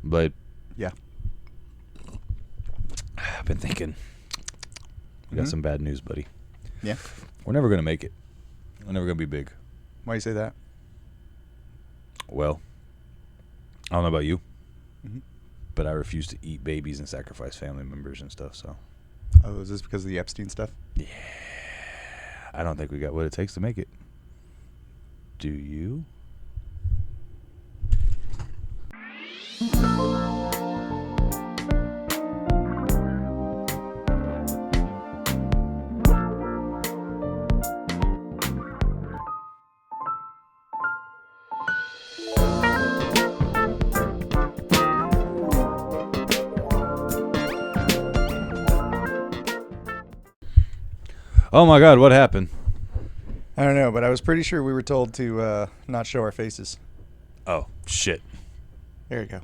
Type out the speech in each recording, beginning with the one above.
But yeah, I've been thinking. We got some bad news, buddy. Yeah. We're never going to make it. We're never going to be big. Why do you say that? Well, I don't know about you, Mm-hmm. but I refuse to eat babies and sacrifice family members and stuff, so. Oh, is this because of the Epstein stuff? Yeah. I don't think we got what it takes to make it. Do you? Oh my God, what happened? I don't know, but I was pretty sure we were told to not show our faces. Oh, shit. There you go.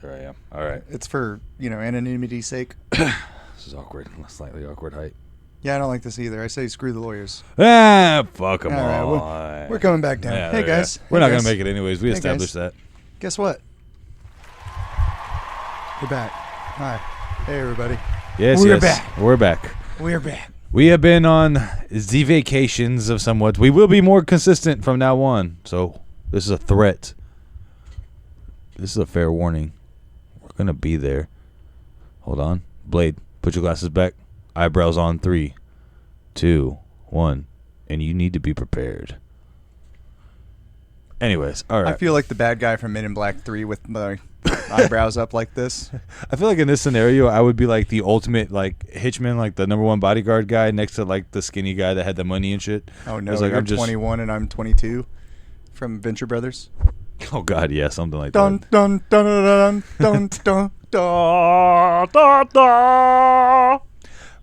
There I am. All right. It's for, anonymity's sake. This is awkward. Slightly awkward height. Yeah, I don't like this either. I say screw the lawyers. Fuck them All all. right, we're coming back down. Yeah, hey, guys. We're Hey, not going guys. to make it anyways. We Hey, established guys. that. Guess what? We're back. Hi. Hey, everybody. Yes, We're yes. back. We're back. We're back. We have been on the vacations of somewhat. We will be more consistent from now on. So this is a threat. This is a fair warning. We're going to be there. Hold on. Blade, put your glasses back. Eyebrows on. 3, 2, 1. And you need to be prepared. Anyways, all right. I feel like the bad guy from Men in Black 3 with my eyebrows up like this. I feel like in this scenario, I would be like the ultimate like hitchman, like the #1 bodyguard guy next to like the skinny guy that had the money and shit. Oh, no. It's like, You're I'm just- 21 and I'm 22 from Venture Brothers. Oh God, yeah, something like Dun, that. dun, dun, dun, dun, dun, dun, dun, dun.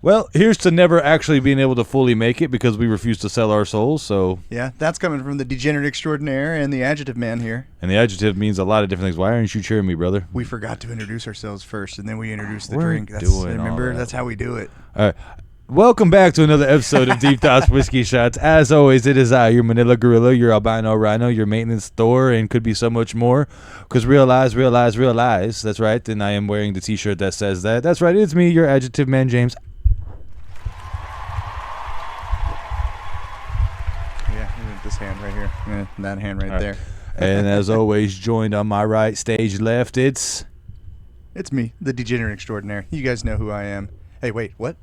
Well, here's to never actually being able to fully make it because we refuse to sell our souls. So, Yeah, that's coming from the degenerate extraordinaire and the adjective man here. and the adjective means a lot of different things. Why aren't you cheering me, brother? We forgot to introduce ourselves first, and then we introduced the We're drink. doing all Remember, that. that's how we do it. All right. Welcome back to another episode of Deep Thoughts Whiskey Shots. As always, it is I, your Manila Gorilla, your albino rhino, your maintenance Thor, and could be so much more. Because realize. That's right. And I am wearing the t-shirt that says that. That's right. It's me, your adjective man, James. Yeah, this hand right here. Yeah, that hand right there. And as always, joined on my right, stage left, it's... It's me, the degenerate extraordinaire. You guys know who I am. Hey, wait, what?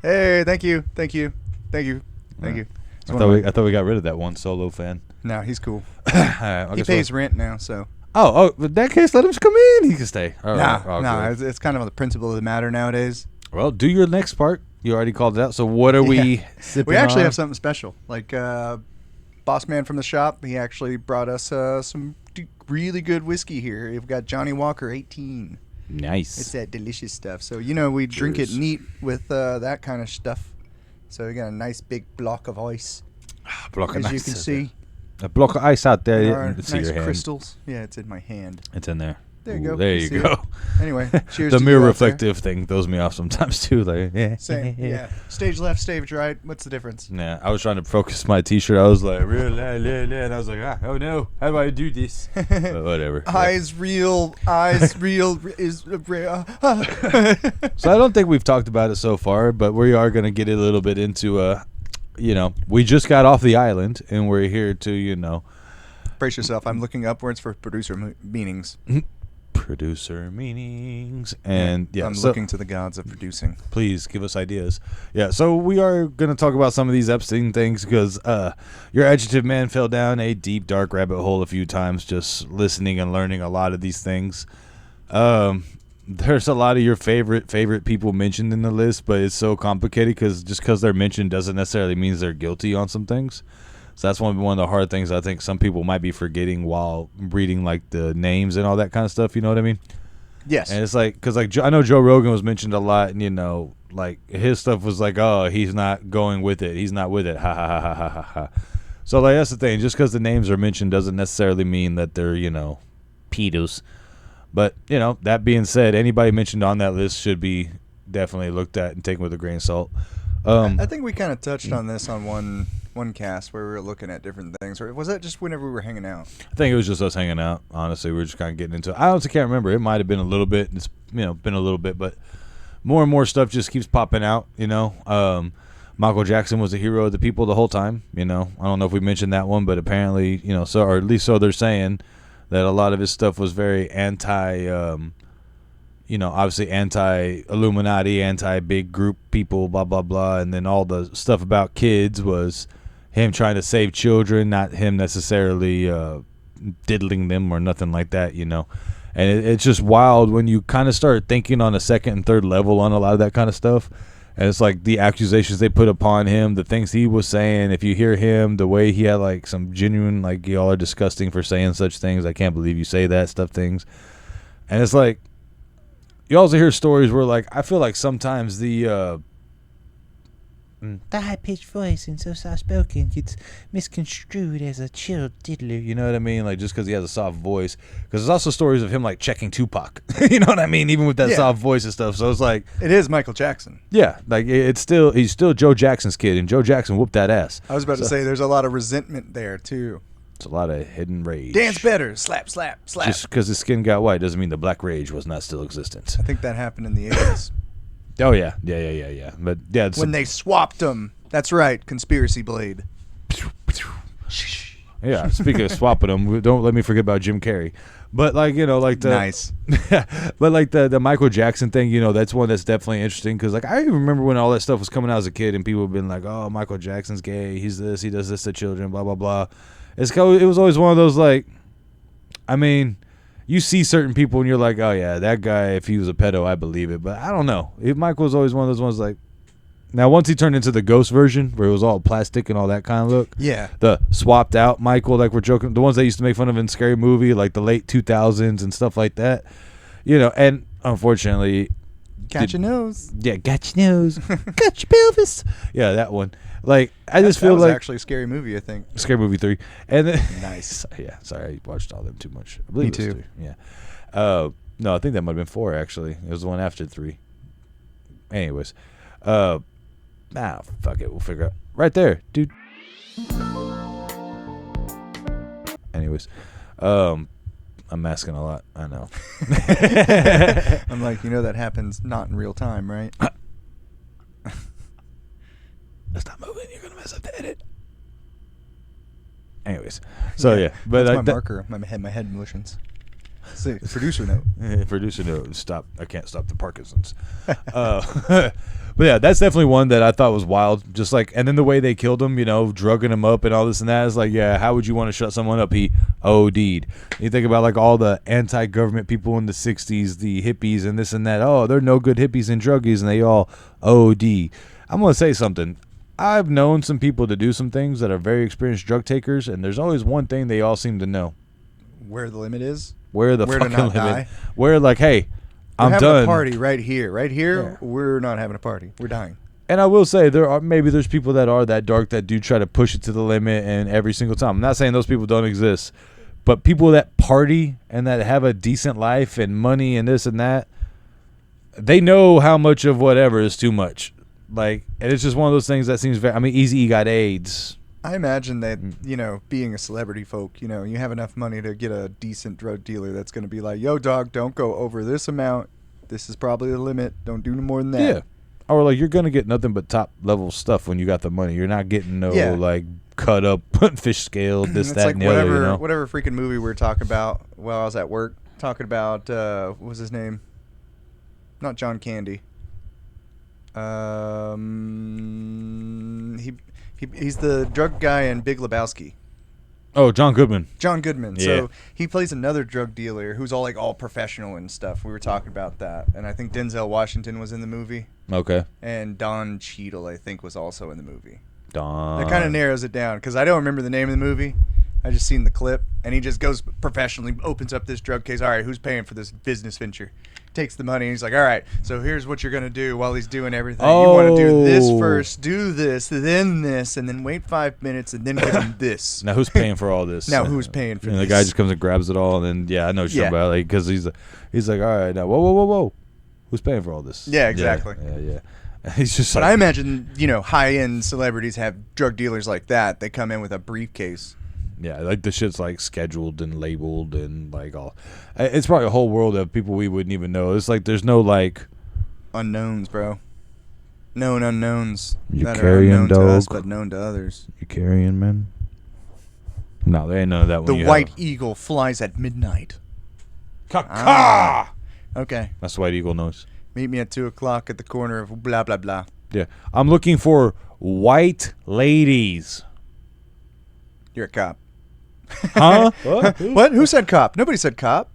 Hey, thank you. Yeah. It's I one of my- thought we got rid of that one solo fan. No, he's cool. All right, I He guess pays rent now, so. Oh, in that case, let him just come in. He can stay. All right, Nah, good. it's kind of the principle of the matter nowadays. Well, do your next part. You already called it out. So what are we sipping We actually on? have something special. Like, boss man from the shop, he actually brought us some really good whiskey here. We've got Johnny Walker 18. Nice. It's that delicious stuff. So, we drink it Cheers. neat with that kind of stuff. So we got a nice big block of ice, block of as you ice can out see. there. A block of ice out there. There You are can see nice your hand. crystals. Yeah, it's in my hand. It's in there. There you Ooh, go. There You you see go. it? Anyway, cheers The to mirror you out there. reflective thing throws me off sometimes too. Like, Same, yeah. Stage left, stage right. What's the difference? Nah, I was trying to focus my T-shirt. I was like, and I was like, oh no, how do I do this? But whatever. Eyes real is real. So I don't think we've talked about it so far, but we are going to get a little bit into, we just got off the island and we're here to, Brace yourself. I'm looking upwards for producer meanings. producer meanings. And I'm so looking to the gods of producing. please give us ideas. Yeah, so we are going to talk about some of these Epstein things because your adjective man fell down a deep, dark rabbit hole a few times just listening and learning a lot of these things. There's a lot of your favorite people mentioned in the list, but it's so complicated because just because they're mentioned doesn't necessarily mean they're guilty on some things. So that's one of the hard things I think some people might be forgetting while reading like the names and all that kind of stuff. You know what I mean? Yes. And it's like, because like I know Joe Rogan was mentioned a lot, and like his stuff was like, oh, he's not going with it, he's not with it, ha ha ha ha ha ha ha. So like that's the thing. Just because the names are mentioned doesn't necessarily mean that they're pedos. But that being said, anybody mentioned on that list should be definitely looked at and taken with a grain of salt. I think we kind of touched on this on one one cast where we were looking at different things, or was that just whenever we were hanging out? I think it was just us hanging out. Honestly, we were just kind of getting into it. I honestly can't remember. It might have been a little bit. It's been a little bit, but more and more stuff just keeps popping out. Michael Jackson was a hero of the people the whole time. I don't know if we mentioned that one, but apparently, so, or at least so they're saying, that a lot of his stuff was very obviously anti-Illuminati, anti-big group people, blah, blah, blah. And then all the stuff about kids was him trying to save children, not him necessarily diddling them or nothing like that, And it's just wild when you kind of start thinking on a second and third level on a lot of that kind of stuff. And it's like the accusations they put upon him, the things he was saying. If you hear him, the way he had like some genuine, like, y'all are disgusting for saying such things. I can't believe you say that stuff things. And it's like, you also hear stories where, like, I feel like sometimes the high-pitched voice and so soft-spoken gets misconstrued as a chill diddler. You know what I mean? Like, just because he has a soft voice. Because there's also stories of him, like, checking Tupac. You know what I mean? Even with that soft voice and stuff. So it's like... It is Michael Jackson. Yeah. Like, he's still Joe Jackson's kid, and Joe Jackson whooped that ass. I was about to say, there's a lot of resentment there, too. It's a lot of hidden rage. Dance better. Slap, slap, slap. Just because his skin got white doesn't mean the black rage was not still existent. I think that happened in the 80s. Oh, yeah. Yeah. But, yeah. When they swapped them. That's right. Conspiracy blade. Yeah. Speaking of swapping them, don't let me forget about Jim Carrey. But, like, like the... Nice. But, like, the Michael Jackson thing, that's one that's definitely interesting. Because, like, I even remember when all that stuff was coming out as a kid and people have been like, oh, Michael Jackson's gay. He's this. He does this to children, blah, blah, blah. It was always one of those, like... I mean... You see certain people and you're like, oh, yeah, that guy, if he was a pedo, I believe it. But I don't know. Michael was always one of those ones like... Now, once he turned into the ghost version, where it was all plastic and all that kind of look. Yeah. The swapped out Michael, like we're joking. The ones they used to make fun of in Scary Movie, like the late 2000s and stuff like that. And unfortunately... Got your nose. Yeah, got your nose. Got your pelvis. Yeah, that one. Like, I just feel like... That was actually a Scary Movie, I think. Scary Movie 3. And then, nice. Yeah, sorry, I watched all them too much. I believe Me it was too. 3. Yeah. No, I think that might have been 4, actually. It was the one after 3. Anyways. Fuck it. We'll figure out. Right there, dude. Anyways. I'm masking a lot. I know. I'm like, that happens not in real time, right? Stop moving. You're going to mess up the edit. Anyways. So, yeah. But that's my marker. My head motions. See, producer note. Producer note. Stop. I can't stop the Parkinson's. But yeah, that's definitely one that I thought was wild. Just like, and then the way they killed him, drugging him up and all this and that is like, yeah, how would you want to shut someone up? He OD'd. You think about like all the anti-government people in the 60s, the hippies and this and that. Oh, they're no good hippies and druggies and they all OD. I'm going to say something. I've known some people to do some things that are very experienced drug takers, and there's always one thing they all seem to know. Where the limit is? Where the Where fucking to not limit? Die? Where, like, hey, I'm having done. A party right here. Right here, yeah. We're not having a party. We're dying. And I will say there's people that are that dark that do try to push it to the limit, and every single time. I'm not saying those people don't exist, but people that party and that have a decent life and money and this and that, they know how much of whatever is too much. Like, and it's just one of those things that seems very... I mean, Eazy-E got AIDS. I imagine that, being a celebrity folk, you have enough money to get a decent drug dealer that's going to be like, yo, dog, don't go over this amount. This is probably the limit. Don't do no more than that. Yeah. Or, like, you're going to get nothing but top-level stuff when you got the money. You're not getting like, cut up, fish scaled, this, that, like and the other, whatever freaking movie we were talking about while I was at work, talking about, what was his name? Not John Candy. He's the drug guy in Big Lebowski. Oh, John Goodman. John Goodman. Yeah. So he plays another drug dealer who's all professional and stuff. We were talking about that, and I think Denzel Washington was in the movie. Okay. And Don Cheadle, I think, was also in the movie. Don. That kind of narrows it down because I don't remember the name of the movie. I just seen the clip, and he just goes professionally, opens up this drug case. All right, who's paying for this business venture? Takes the money, and he's like, all right, so here's what you're going to do while he's doing everything. You want to do this first, do this, and then wait 5 minutes, and then give him this. Now, who's paying for all this? Now, who's paying for this? The guy just comes and grabs it all, and then, yeah, I know what you're talking about, like, because he's like, all right, now, whoa. Who's paying for all this? Yeah, exactly. Yeah. He's just But like, I imagine, high-end celebrities have drug dealers like that. They come in with a briefcase. yeah, like the shit's like scheduled and labeled and like all. It's probably a whole world of people we wouldn't even know. It's like there's no like Unknowns, bro. Known unknowns. You that are carrying, unknown to us, dog? but known to others. you carrying, man. No, there ain't none of that. The when you white have eagle flies at midnight. Caw-caw! Okay. That's the white eagle noise. Meet me at 2 o'clock at the corner of blah, blah, blah. Yeah, I'm looking for white ladies. You're a cop. Huh? What? Who said cop? Nobody said cop.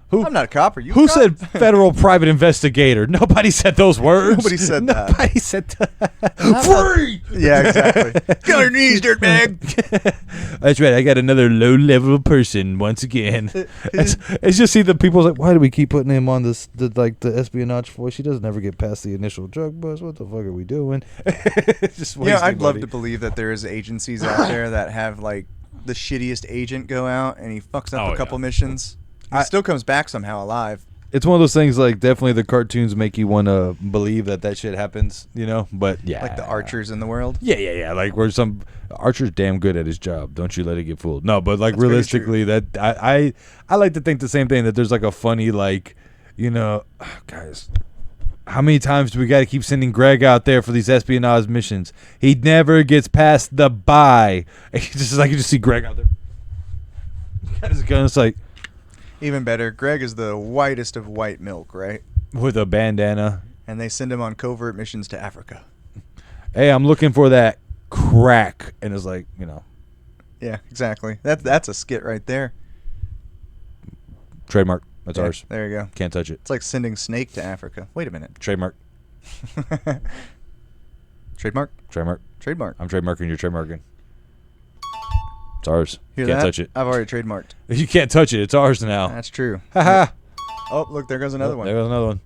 Who? I'm not a cop. Are you? Who a cop? said federal private investigator? Nobody said those words. Nobody said that. Nobody said that. Free! Yeah, exactly. Get on your knees, dirtbag. That's right. I got another low-level person once again. It's just see the people's like, why do we keep putting him on the espionage voice? He doesn't ever get past the initial drug buzz. What the fuck are we doing? Just I'd love to believe that there is agencies out there that have like the shittiest agent go out and he fucks up a couple missions. He still comes back somehow alive. It's one of those things like definitely the cartoons make you want to believe that shit happens, but yeah. Like the archers in the world. Yeah. Like where some Archer's damn good at his job. Don't you let it get fooled. No, but like That's very realistically that I like to think the same thing, that there's like a funny like, guys, how many times do we got to keep sending Greg out there for these espionage missions? He never gets past the buy. You just see Greg out there. He got his gun. It's like, even better, Greg is the whitest of white milk, right? with a bandana. And they send him on covert missions to Africa. Hey, I'm looking for that crack. And it's like, Yeah, exactly. That's a skit right there. trademark. That's Yeah, ours. There you go. Can't touch it. It's like sending Snake to Africa. Wait a minute. Trademark. Trademark? Trademark. Trademark. I'm trademarking. You're trademarking. It's ours. Hear Can't that? touch it. I've already trademarked. You can't touch it. It's ours now. That's true. Haha. Oh, look, there goes another one. There goes another one.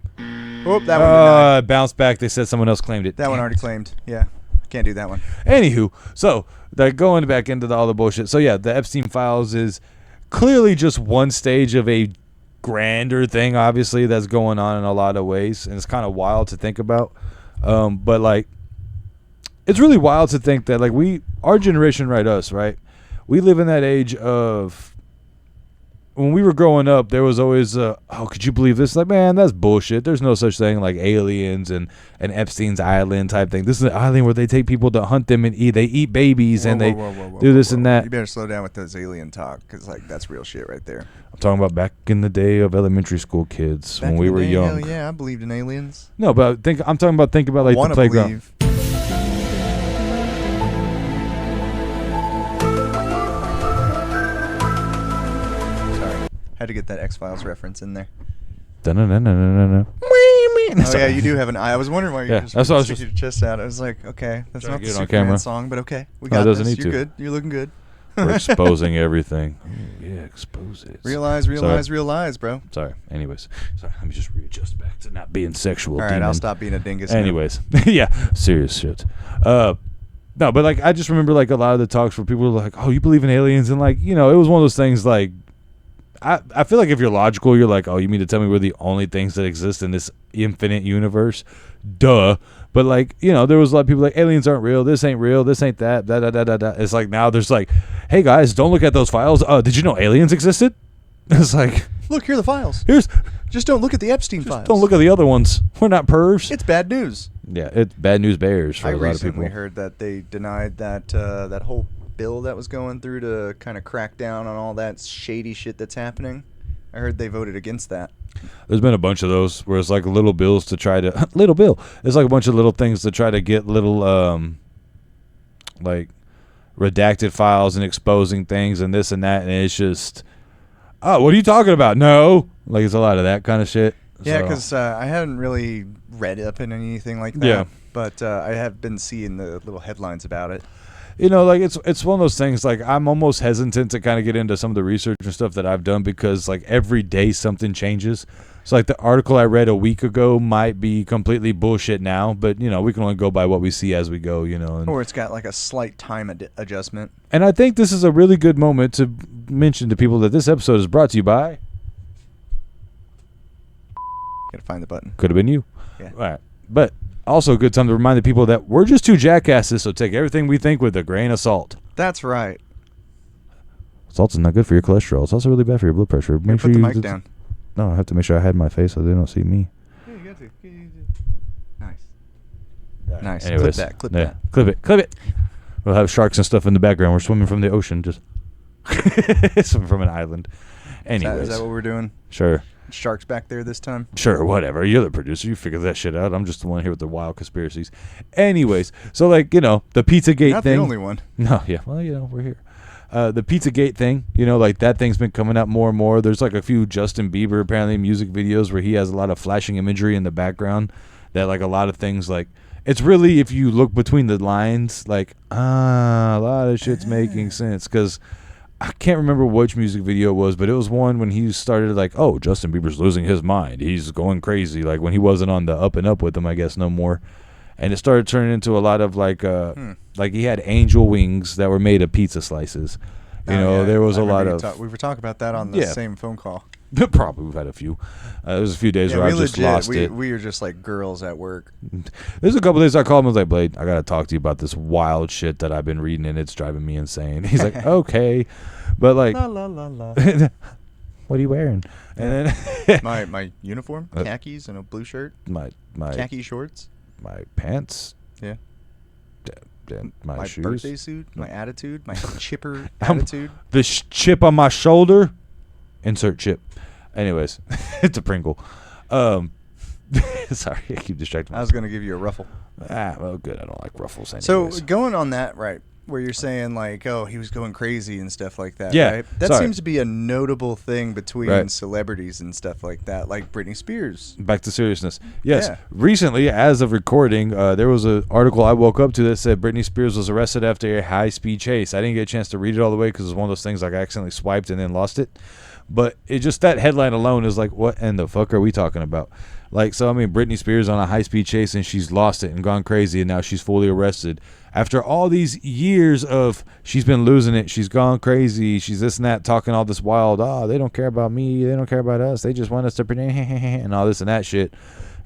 Whoop, that one denied. It bounced back. They said someone else claimed it. That one already claimed. Yeah, can't do that one. Anywho, so they're going back into all the bullshit. So yeah, the Epstein files is clearly just one stage of a grander thing, obviously, that's going on in a lot of ways, and it's kind of wild to think about. But like, it's really wild to think that like our generation, right? Us, right? We live in that age of when we were growing up, there was always, could you believe this? Like, man, that's bullshit. There's no such thing like aliens and an Epstein's Island type thing. This is an island where they take people to hunt them and eat. They eat babies and they do this and that. You better slow down with those alien talk, because like that's real shit right there. I'm talking about back in the day of elementary school kids when we were young. Hell yeah, I believed in aliens. No, but I'm talking about thinking about like the playground. Believe. Had to get that X-Files reference in there. Dun-dun-dun-dun-dun-dun. Oh yeah, you do have an eye. I was wondering why you Yeah, just that's what I was stick your chest out. I was like, okay, that's Trying not to the get it on Superman camera. song, but okay, we No, it got doesn't this. need You're to. good. You're looking good. We're exposing everything. Oh, yeah, expose it. Realize, bro. Sorry. Anyways. Sorry. Let me just readjust back to not being sexual. All right, demon. I'll stop being a dingus. now. Anyways. Yeah. Serious shit. No, but like I just remember like a lot of the talks where people were like, oh, you believe in aliens? And like, it was one of those things like, I feel like if you're logical, you're like, oh, you mean to tell me we're the only things that exist in this infinite universe? Duh. But like, there was a lot of people like, aliens aren't real. This ain't real. This ain't that. Da, da, da, da, da. It's like now there's like, hey guys, don't look at those files. Did you know aliens existed? It's like, Look, here are the files. Just don't look at the Epstein files. Don't look at the other ones. We're not pervs. It's bad news. Yeah, it's bad news bears for I a lot of recently people. heard that they denied that whole bill that was going through to kind of crack down on all that shady shit that's happening. I heard they voted against that. There's been a bunch of those where it's like little bills to try to little bill. It's like a bunch of little things to try to get little like redacted files and exposing things and this and that, and it's just, oh, what are you talking about? No, like it's a lot of that kind of shit. Yeah, So- because I haven't really read up in anything like that. Yeah. But I have been seeing the little headlines about it. like it's one of those things, like I'm almost hesitant to kind of get into some of the research and stuff that I've done, because like every day something changes. So like the article I read a week ago might be completely bullshit now, but we can only go by what we see as we go, and, Or it's got like a slight time adjustment. and I think this is a really good moment to mention to people that this episode is brought to you by, Gotta find the button. could have been you. Yeah. All right. But Also a good time to remind the people that we're just two jackasses, so take everything we think with a grain of salt. That's right. Salt is not good for your cholesterol. It's also really bad for your blood pressure. Make Put the mic down. No, I have to make sure I hide my face so they don't see me. Yeah, you got to. Nice. Right. Nice. Anyways, Clip that. Clip it. We'll have sharks and stuff in the background. We're swimming from the ocean, just swimming from an island. Anyways. Is that what we're doing? Sure. Sharks back there this time? Sure, whatever. You're the producer. You figure that shit out. I'm just the one here with the wild conspiracies. Anyways, so like, you know, the Pizzagate Not thing. the only one. No, yeah. Well, you know, we're here. The Pizzagate thing, you know, like that thing's been coming out more and more. There's like a few Justin Bieber apparently music videos where he has a lot of flashing imagery in the background that like a lot of things like it's really, if you look between the lines, like a lot of shit's making sense because I can't remember which music video it was, but it was one when he started like, oh, Justin Bieber's losing his mind. He's going crazy. Like when he wasn't on the up and up with him, I guess no more. And it started turning into a lot of like he had angel wings that were made of pizza slices. You know, there was a lot of. We were talking about that on the same phone call. Probably we've had a few. There was a few days where I just lost it. We were just like girls at work. There's a couple days I called him. I was like, Blade, I gotta talk to you about this wild shit that I've been reading and it's driving me insane. He's like, okay, but like, la la la la. What are you wearing? And then my uniform, khakis and a blue shirt. My khaki shorts. My pants. Yeah. My shoes. Birthday suit. My attitude. My chipper attitude. The chip on my shoulder. Insert chip. Anyways, it's a Pringle. Sorry, I keep distracting myself. I was going to give you a ruffle. Well, good. I don't like ruffles anyways. So, going on that, right, where you're saying, like, oh, he was going crazy and stuff like that, yeah, right? That seems to be a notable thing between celebrities and stuff like that, like Britney Spears. Back to seriousness. Yes, recently, as of recording, there was an article I woke up to that said Britney Spears was arrested after a high-speed chase. I didn't get a chance to read it all the way because it was one of those things like I accidentally swiped and then lost it. But it just, that headline alone is like, what in the fuck are we talking about? Like, so, I mean, Britney Spears on a high-speed chase and she's lost it and gone crazy and now she's fully arrested. After all these years of she's been losing it, she's gone crazy, she's this and that, talking all this wild, they don't care about me, they don't care about us, they just want us to pretend, and all this and that shit.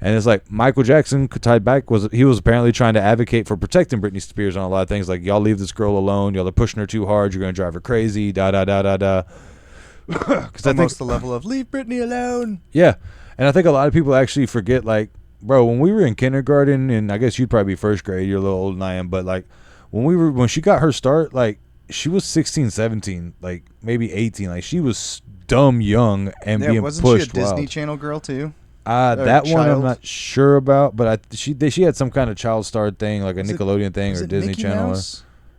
And it's like Michael Jackson, tied back, he was apparently trying to advocate for protecting Britney Spears on a lot of things. Like, y'all leave this girl alone, y'all are pushing her too hard, you're going to drive her crazy, da-da-da-da-da. Because almost the level of leave Britney alone. Yeah, and I think a lot of people actually forget, like, bro, when we were in kindergarten, and I guess you'd probably be first grade, you're a little older than I am, but like when she got her start, like she was 16, 17, like maybe 18, like she was dumb young and being pushed. Wasn't she a Disney Channel girl too? That one I'm not sure about, but she had some kind of child star thing, like a Nickelodeon thing or Disney Channel.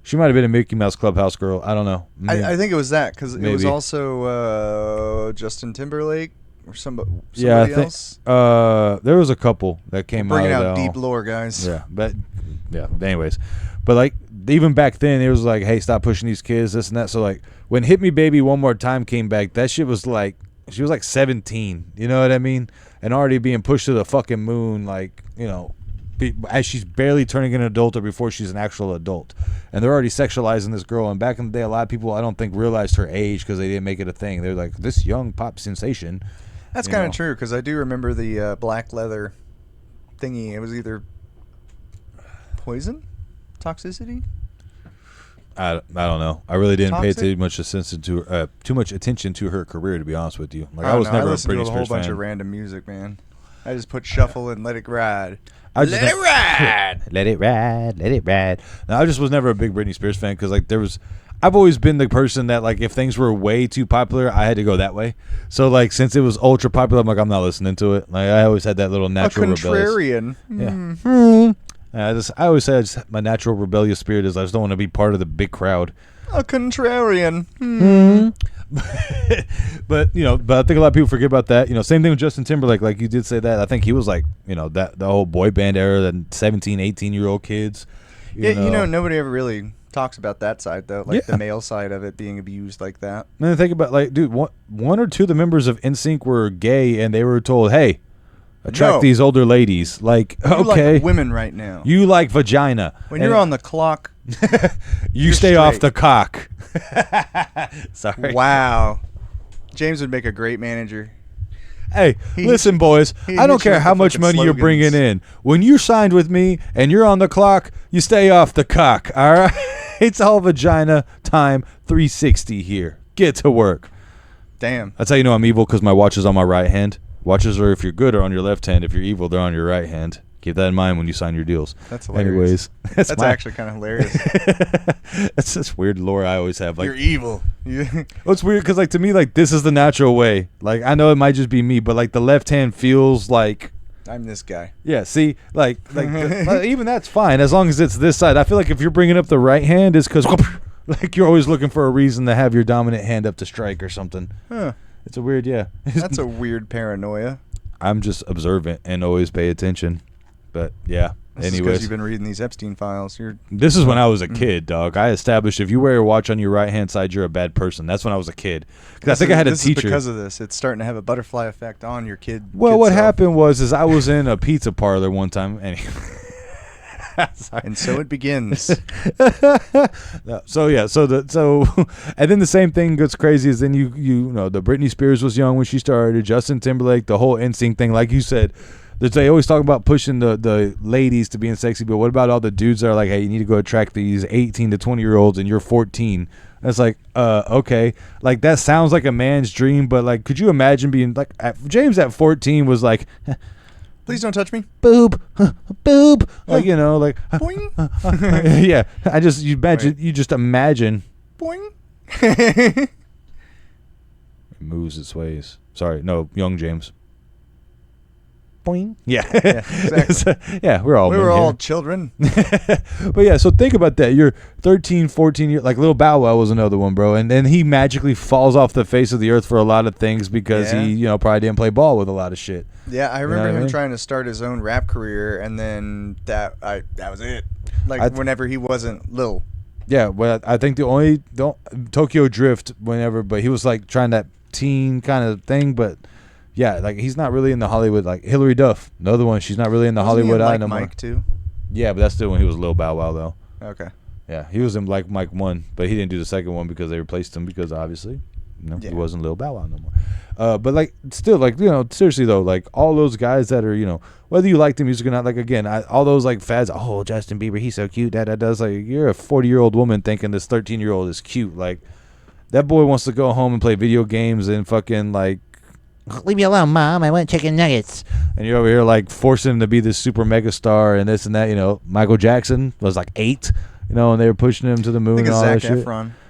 She might have been a Mickey Mouse Clubhouse girl. I don't know. I think it was that because it was also Justin Timberlake or somebody else. There was a couple that came bringing out deep lore, guys. Yeah, but anyways, but like even back then, it was like, hey, stop pushing these kids, this and that. So like when "Hit Me, Baby, One More Time" came back, that shit was like she was like 17. You know what I mean? And already being pushed to the fucking moon, like, you know, as she's barely turning an adult or before she's an actual adult. And they're already sexualizing this girl. And back in the day, a lot of people, I don't think, realized her age because they didn't make it a thing. They're like, this young pop sensation. That's kind of true because I do remember the black leather thingy. It was either poison? Toxicity? I don't know. I really didn't pay too much attention to her career, to be honest with you. Like I was never a Britney Spears fan. I listened to a whole bunch of random music, man. I just put shuffle and let it ride. Let it ride. Now, I just was never a big Britney Spears fan because like I've always been the person that like if things were way too popular, I had to go that way. So like since it was ultra popular, I'm like I'm not listening to it. Like I always had that little natural contrarian. Yeah. I always say my natural rebellious spirit is I just don't want to be part of the big crowd. A contrarian. But I think a lot of people forget about that. Same thing with Justin Timberlake. Like you did say that. I think he was like, that the whole boy band era, the 17, 18-year-old kids. Nobody ever really talks about that side though, like the male side of it being abused like that. And then think about like, dude, one or two of the members of NSYNC were gay, and they were told, hey, attract these older ladies. Like, you like women right now. You like vagina. When you're on the clock, you stay off the cock. Sorry. Wow. James would make a great manager. Hey, listen, boys. I don't care how much money you're bringing in. When you signed with me and you're on the clock, you stay off the cock. All right? It's all vagina time 360 here. Get to work. Damn. That's how you know I'm evil, because my watch is on my right hand. Watches are, if you're good, are on your left hand. If you're evil, they're on your right hand. Keep that in mind when you sign your deals. That's hilarious. Anyways, that's actually kind of hilarious. That's this weird lore I always have. Like, you're evil. Well, it's weird because, like, to me, like, this is the natural way. Like, I know it might just be me, but like the left hand feels like I'm this guy. Yeah. See, like even that's fine as long as it's this side. I feel like if you're bringing up the right hand, it's because like you're always looking for a reason to have your dominant hand up to strike or something. Huh. It's a weird, yeah. That's a weird paranoia. I'm just observant and always pay attention. But yeah. Anyways, because you've been reading these Epstein files. This is when I was a kid, dog. I established if you wear your watch on your right hand side, you're a bad person. That's when I was a kid. Because I think I had a teacher. This is because of this. It's starting to have a butterfly effect on your kid. Well, what happened was I was in a pizza parlor one time, and and so it begins. So yeah, and then the same thing gets crazy is then you know the Britney Spears was young when she started, Justin Timberlake, the whole NSYNC thing, like you said. They always talk about pushing the ladies to being sexy, but what about all the dudes that are like, hey, you need to go attract these 18 to 20-year-olds and you're 14? That's like, okay. Like, that sounds like a man's dream, but, like, could you imagine being, like, James at 14 was like, please don't touch me. Boob. Boob. Like, you know, like, boing. Yeah. You just imagine. Boing. It moves its ways. Sorry. No, young James. Boing. Yeah. Exactly. Yeah, we were all children. But yeah, so think about that. You're 13, 14 years, like Lil Bow Wow was another one, bro. And then he magically falls off the face of the earth for a lot of things because he, probably didn't play ball with a lot of shit. Yeah, I remember him trying to start his own rap career, and then that was it. Like whenever he wasn't Lil. Yeah, well, I think Tokyo Drift whenever, but he was like trying that teen kind of thing, but yeah, like he's not really in the Hollywood. Like Hillary Duff, another one. She's not really in the Hollywood eye no more. Mike too. Yeah, but that's still when he was Lil Bow Wow though. Okay. Yeah, he was in Like Mike 1, but he didn't do the second one because they replaced him because obviously, he wasn't Lil Bow Wow no more. But like still, like seriously though, like all those guys that are whether you like the music or not, like again, all those like fads. Oh, Justin Bieber, he's so cute. That does like you're a 40-year-old woman thinking this 13-year-old is cute. Like that boy wants to go home and play video games and fucking like. Leave me alone, Mom. I want chicken nuggets. And you're over here like forcing him to be this super mega star and this and that. Michael Jackson was like 8, and they were pushing him to the moon and all that shit.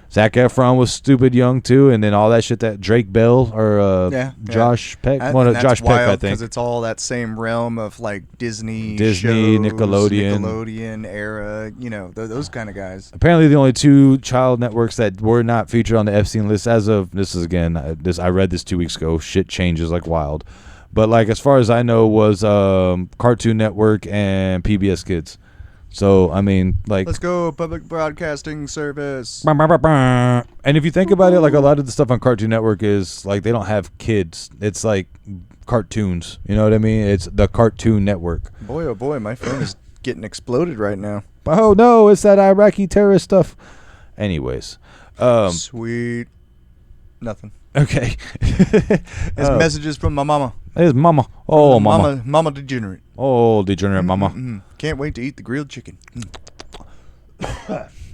Zac Efron was stupid young too, and then all that shit that Drake Bell or Josh Peck, Josh Peck, I think, because it's all that same realm of like Disney, Nickelodeon era, those kind of guys. Apparently, the only 2 child networks that were not featured on the Epstein list as of I read this 2 weeks ago. Shit changes like wild, but like as far as I know was Cartoon Network and PBS Kids. So, I mean, like... Let's go, public broadcasting service. And if you think about it, like, a lot of the stuff on Cartoon Network is, like, they don't have kids. It's, like, cartoons. You know what I mean? It's the Cartoon Network. Boy, oh, boy, my phone is getting exploded right now. Oh, no, it's that Iraqi terrorist stuff. Anyways. Sweet. Nothing. Okay. It's messages from my mama. It's mama. Oh, mama. Mama degenerate. Oh, degenerate mama. Can't wait to eat the grilled chicken.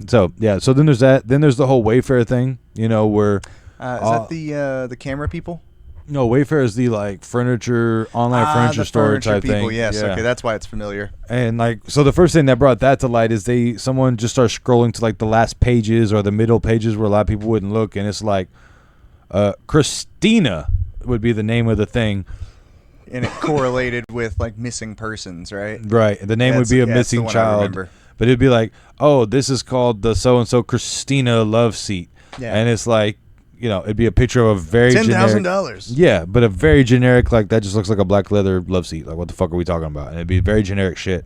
So, yeah. So then there's that. Then there's the whole Wayfair thing, where... is that the camera people? No, Wayfair is the, like, online furniture store type people, thing. Yes, okay, that's why it's familiar. And, like, so the first thing that brought that to light is someone just starts scrolling to, like, the last pages or the middle pages where a lot of people wouldn't look, and it's like... Christina would be the name of the thing. And it correlated with like missing persons, right? Right. The name would be a missing child. But it'd be like, oh, this is called the so-and-so Christina love seat. Yeah. And it's like, it'd be a picture of a very generic... $10,000. Yeah, but a very generic, like, that just looks like a black leather love seat. Like, what the fuck are we talking about? And it'd be very generic shit.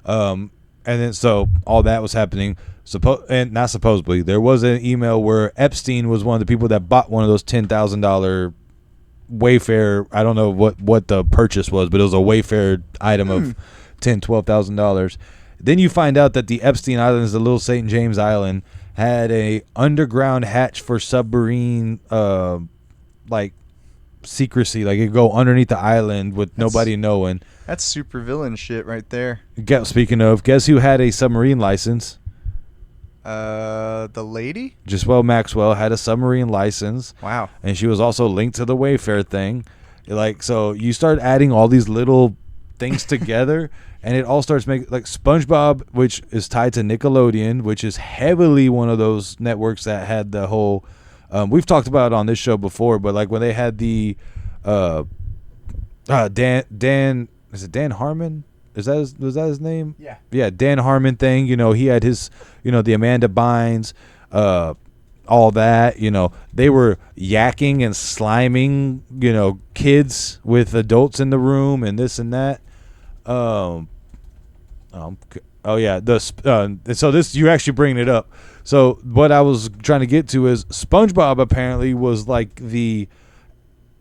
And then, so, all that was happening. And not supposedly, there was an email where Epstein was one of the people that bought one of those $10,000 Wayfair. I don't know what the purchase was, but it was a Wayfair item of $10,000-$12,000. Then you find out that the Epstein Islands, the Little St. James Island, had a underground hatch for submarine, like secrecy. Like it go underneath the island with nobody knowing. That's super villain shit right there. Speaking of, guess who had a submarine license? The lady? Giselle Maxwell had a submarine license. Wow. And she was also linked to the Wayfair thing. Like, so you start adding all these little things together, and it all starts making, like, SpongeBob, which is tied to Nickelodeon, which is heavily one of those networks that had the whole, we've talked about it on this show before, but like when they had the Dan, is it Dan Harmon? Was that his name? Yeah. Yeah, Dan Harmon thing. You know, he had his, you know, the Amanda Bynes, all that. You know, they were yakking and sliming, you know, kids with adults in the room and this and that. Oh yeah, so this, you actually bringing it up. So what I was trying to get to is SpongeBob apparently was like the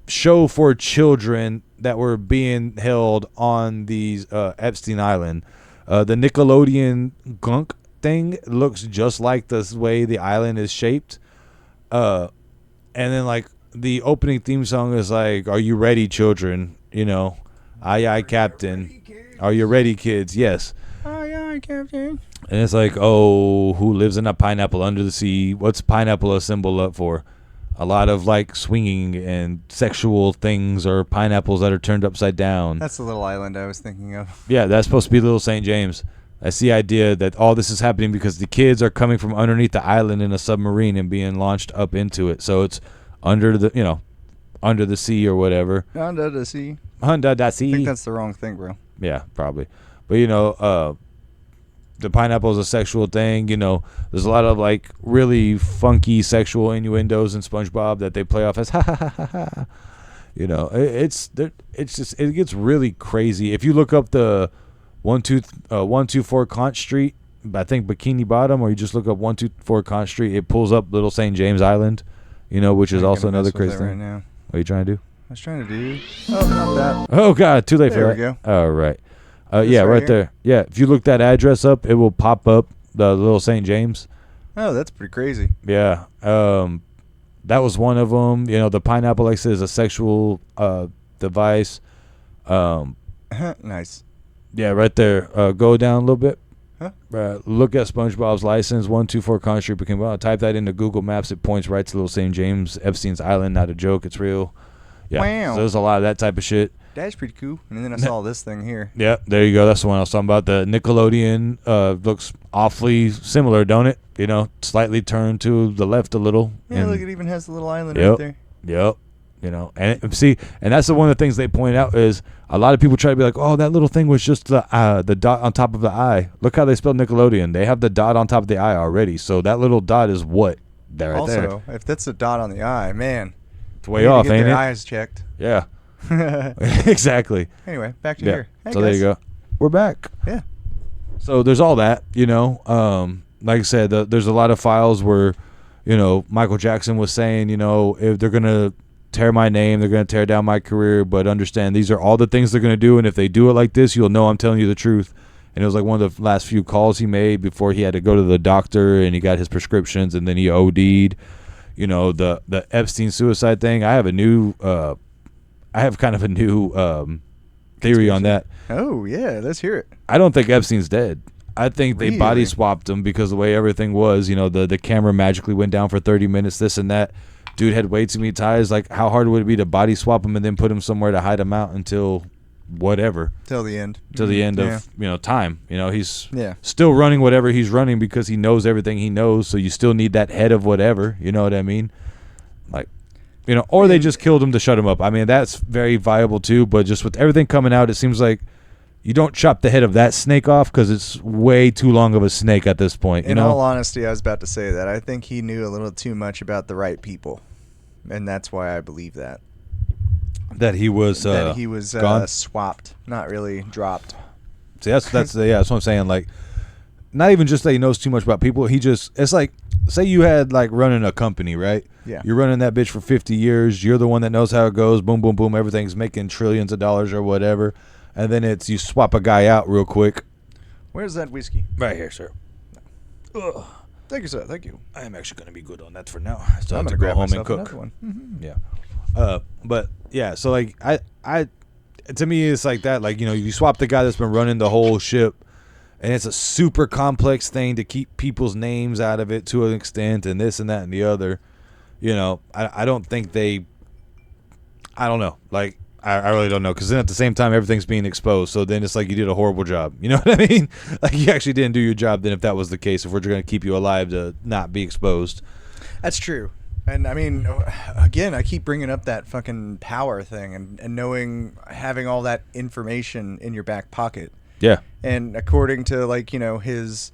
show for children that were being held on these Epstein Island. The Nickelodeon gunk thing looks just like the way the island is shaped. And then like the opening theme song is like, "Are you ready, children?" You know, "Aye, aye, Captain." "Are you ready, kids?" Yes. Aye, aye, Captain. And it's like, oh, who lives in a pineapple under the sea? What's pineapple a symbol up for? A lot of like swinging and sexual things, or pineapples that are turned upside down. That's the little island I was thinking of. Yeah, that's supposed to be Little St. James. That's the idea that all this is happening because the kids are coming from underneath the island in a submarine and being launched up into it. So it's under the, you know, under the sea or whatever. Under the sea. Under the sea. I think that's the wrong thing, bro. Yeah, probably. But, you know, the pineapple is a sexual thing. You know, there's a lot of like really funky sexual innuendos in SpongeBob that they play off as ha ha ha ha ha. You know, it's just, it gets really crazy. If you look up the 124 Conch Street, I think Bikini Bottom, or you just look up 124 Conch Street, it pulls up Little St. James Island, you know, which is also another crazy thing. Right now. What are you trying to do? I was trying to do. Oh, not that. Oh God, too late for that. There we go. All right. Yeah, right there. Yeah, if you look that address up, it will pop up the Little St. James. Oh, that's pretty crazy. Yeah. That was one of them. You know, the pineapple, like I said, is a sexual device. Nice. Yeah, right there. Go down a little bit. Huh? Look at SpongeBob's license. 124 Conch Street became. Well, type that into Google Maps. It points right to Little St. James, Epstein's Island. Not a joke. It's real. Yeah. Wow. So there's a lot of that type of shit. That's pretty cool. And then I saw this thing here. Yeah, there you go. That's the one I was talking about. The Nickelodeon looks awfully similar, don't it? You know, slightly turned to the left a little. Yeah, look, it even has the little island Yep. right there. Yep. You know, and see, and that's one of the things they point out is a lot of people try to be like, oh, that little thing was just the dot on top of the I. Look how they spelled Nickelodeon. They have the dot on top of the I already. So that little dot is what? There, right there. Also, if that's a dot on the I, man. It's way off, ain't it? Eyes checked. Yeah. Exactly. Anyway, back to Yeah. here. Hey, So guys. there you go. We're back. Yeah. So there's all that, you know. Like I said, there's a lot of files where, you know, Michael Jackson was saying, you know, if they're going to tear my name, they're going to tear down my career, but understand these are all the things they're going to do, and if they do it like this, you'll know I'm telling you the truth. And it was like one of the last few calls he made before he had to go to the doctor and he got his prescriptions and then he OD'd. You know, the Epstein suicide thing, I have kind of a new theory on that. Oh, yeah. Let's hear it. I don't think Epstein's dead. I think they body swapped him because the way everything was, you know, the camera magically went down for 30 minutes, this and that. Dude had way too many ties. Like, how hard would it be to body swap him and then put him somewhere to hide him out until whatever? Till the end. Till the end of, you know, time. You know, he's Yeah. still running whatever he's running because he knows everything he knows, so you still need that head of whatever. You know what I mean? Like, you know, or they just killed him to shut him up. I mean, that's very viable too, but just with everything coming out, it seems like you don't chop the head of that snake off because it's way too long of a snake at this point. You In know? all honesty, I was about to say that. I think he knew a little too much about the right people. And that's why I believe that. That he was gone? Swapped, not really dropped. See, that's what I'm saying. Like, not even just that he knows too much about people. He just, it's like, say you had like running a company, right? Yeah. You're running that bitch for 50 years. You're the one that knows how it goes. Boom, boom, boom. Everything's making trillions of dollars or whatever. And then it's you swap a guy out real quick. Where's that whiskey? Right here, sir. Ugh. Thank you, sir. Thank you. I am actually going to be good on that for now. I still have to go home and cook. One. Mm-hmm. Yeah. But yeah, so like I to me it's like that. Like, you know, you swap the guy that's been running the whole ship, and it's a super complex thing to keep people's names out of it to an extent, and this and that and the other. You know, I don't think they. I don't know. Like, I really don't know, because then at the same time everything's being exposed. So then it's like you did a horrible job. You know what I mean? Like, you actually didn't do your job. Then if that was the case, if we're going to keep you alive to not be exposed. That's true. And I mean, again, I keep bringing up that fucking power thing, and knowing, having all that information in your back pocket. Yeah. And according to, like, you know, his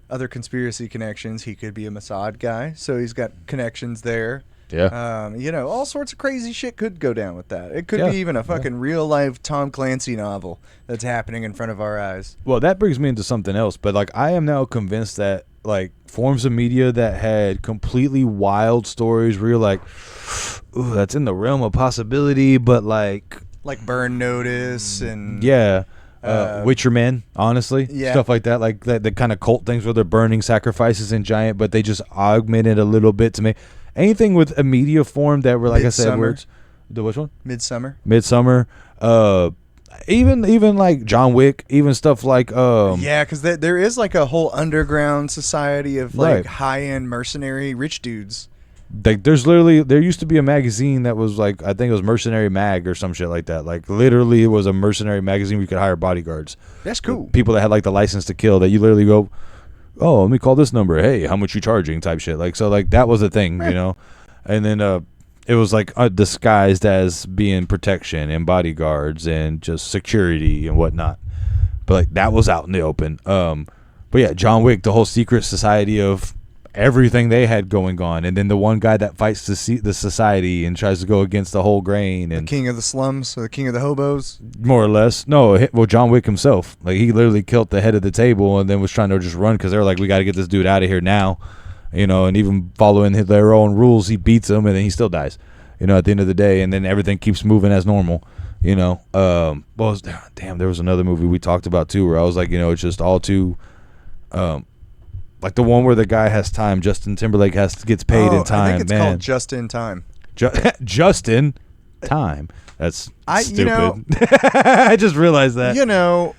other conspiracy connections, he could be a Mossad guy, so he's got connections there. Yeah. You know, all sorts of crazy shit could go down with that. It could be even a fucking real life Tom Clancy novel that's happening in front of our eyes. Well, that brings me into something else, but like, I am now convinced that like forms of media that had completely wild stories where you're like, ooh, that's in the realm of possibility, but like Burn Notice and Witcher Men, honestly, stuff like that, like the kind of cult things where they're burning sacrifices in giant, but they just augment it a little bit to make anything with a media form that were, like I said, words. The which one? Midsummer. Even like John Wick, even stuff like because there is like a whole underground society of like high-end mercenary rich dudes. Like, there used to be a magazine that was like, I think it was Mercenary Mag or some shit like that. Like, literally it was a mercenary magazine where you could hire bodyguards. That's cool. People that had like the license to kill, that you literally go, oh, let me call this number, hey, how much you charging, type shit. Like, so like that was a thing, you know. And then it was like disguised as being protection and bodyguards and just security and whatnot. But like, that was out in the open. But yeah, John Wick, the whole secret society of everything they had going on, and then the one guy that fights the society and tries to go against the whole grain, and the king of the slums, or the king of the hobos, more or less. No, well, John Wick himself, like, he literally killed the head of the table and then was trying to just run because they were like, we got to get this dude out of here now, you know. And even following their own rules, he beats him and then he still dies, you know, at the end of the day. And then everything keeps moving as normal, you know. There was another movie we talked about too where I was like, you know, it's just all too like the one where the guy has time. Justin Timberlake gets paid in time. I think it's called Just in Time. Just in Time. That's stupid. You know, I just realized that. You know,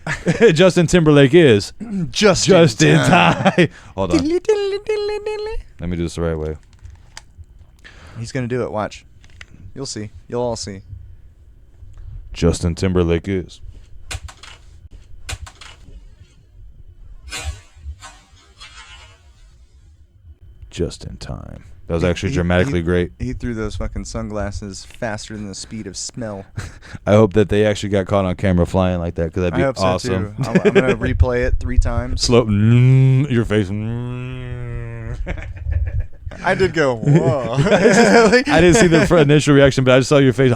Justin Timberlake is just in time. Hold on. Let me do this the right way. He's gonna do it. Watch. You'll see. You'll all see. Justin Timberlake is. Just in time. That was actually dramatically great. He threw those fucking sunglasses faster than the speed of smell. I hope that they actually got caught on camera flying like that, because that'd be awesome. So too. I'm gonna replay it 3 times. Slow. Your face. I did go, whoa. I didn't see the initial reaction, but I just saw your face.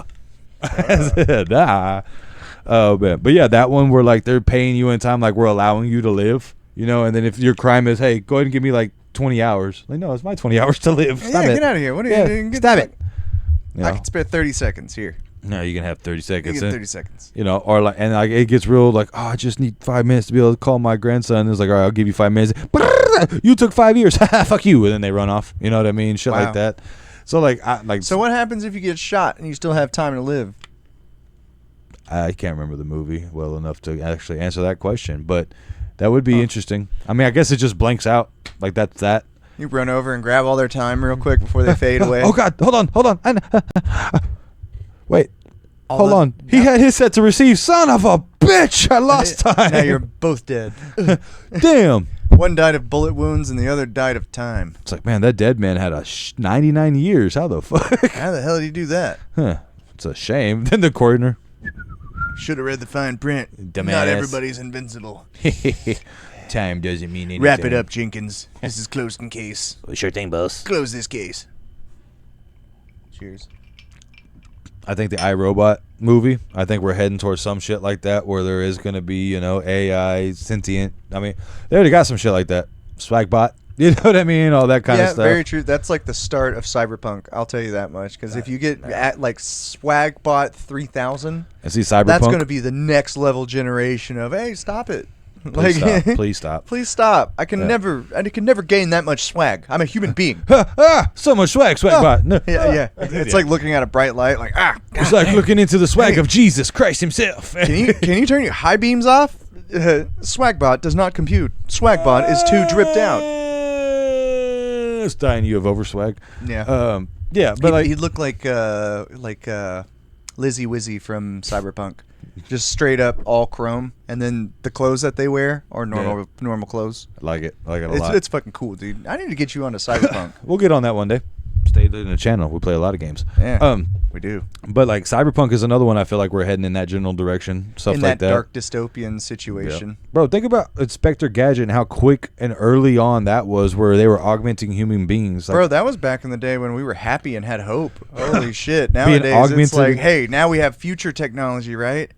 Nah. Oh man, but yeah, that one where like they're paying you in time, like we're allowing you to live, you know. And then if your crime is, hey, go ahead and give me like 20 hours. Like, no, it's my 20 hours to live. Stop it. Get out of here. What are you doing? Stop it. You know? I can spare 30 seconds here. No, you can have 30 seconds. You get 30 seconds. You know, or like, and like it gets real like, oh, I just need 5 minutes to be able to call my grandson. It's like, all right, I'll give you 5 minutes. You took 5 years. Fuck you. And then they run off. You know what I mean? Shit like that. So like, So what happens if you get shot and you still have time to live? I can't remember the movie well enough to actually answer that question, but that would be interesting. I mean, I guess it just blanks out. Like, that's that. You run over and grab all their time real quick before they fade away. Oh, God. Hold on. Wait. Hold on. He had his set to receive. Son of a bitch. I lost time. Now you're both dead. Damn. One died of bullet wounds and the other died of time. It's like, man, that dead man had 99 years. How the fuck? How the hell did he do that? Huh. It's a shame. Then the coroner. Should have read the fine print. Dumbass. Not everybody's invincible. Time doesn't mean anything. Wrap it up, Jenkins. This is closed in case. Sure thing, boss. Close this case. Cheers. I think the iRobot movie, I think we're heading towards some shit like that where there is going to be, you know, AI, sentient. I mean, they already got some shit like that. Swagbot. You know what I mean? All that kind of stuff. Yeah, very true. That's like the start of Cyberpunk. I'll tell you that much. Because if you get at like Swagbot 3000, and see Cyberpunk, that's going to be the next level generation of, hey, stop it. Please stop. Please stop. Please stop. I can never gain that much swag. I'm a human being. So much swag, Swagbot. No. Yeah. It's like looking at a bright light, like It's like looking into the swag of Jesus Christ himself. Can you turn your high beams off? Swagbot does not compute. Swagbot is too dripped out. It's dying you of overswag. Yeah. Yeah, but he looked like Lizzie Wizzy from Cyberpunk. Just straight up all chrome, and then the clothes that they wear are normal clothes. I like it a lot. It's fucking cool, dude. I need to get you onto Cyberpunk. We'll get on that one day. Stay in the channel. We play a lot of games. Yeah, we do. But like Cyberpunk is another one. I feel like we're heading in that general direction. Stuff in like that dark dystopian situation. Yeah. Bro, think about Inspector Gadget and how quick and early on that was, where they were augmenting human beings. Like, bro, that was back in the day when we were happy and had hope. Holy shit! Nowadays it's like, hey, now we have future technology, right?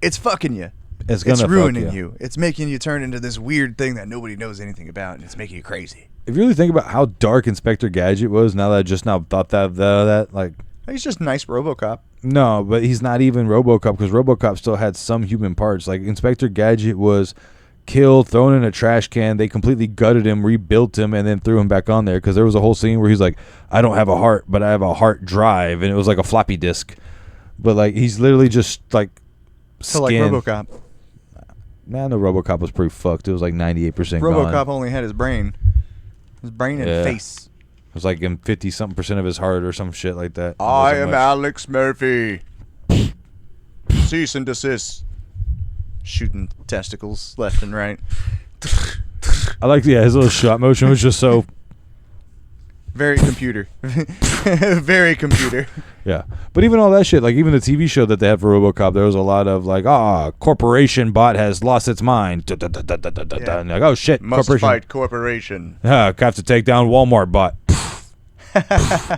It's fucking you. It's ruining you. It's making you turn into this weird thing that nobody knows anything about, and it's making you crazy. If you really think about how dark Inspector Gadget was, now that I just now thought that like... He's just nice RoboCop. No, but he's not even RoboCop, because RoboCop still had some human parts. Like, Inspector Gadget was killed, thrown in a trash can. They completely gutted him, rebuilt him, and then threw him back on there, because there was a whole scene where he's like, I don't have a heart, but I have a heart drive, and it was like a floppy disk. But, like, he's literally just, like, so like RoboCop. Nah, no, RoboCop was pretty fucked. It was like 98% RoboCop gone. only had his brain. His brain and face. It was like in 50-something% of his heart or some shit like that. I am Alex Murphy. Cease and desist. Shooting testicles left and right. I like his little shot motion was just so... Very computer. Very computer. Yeah. But even all that shit, like even the TV show that they had for RoboCop, there was a lot of like, corporation bot has lost its mind. And like, oh shit, must corporation. fight corporation. Have to take down Walmart bot.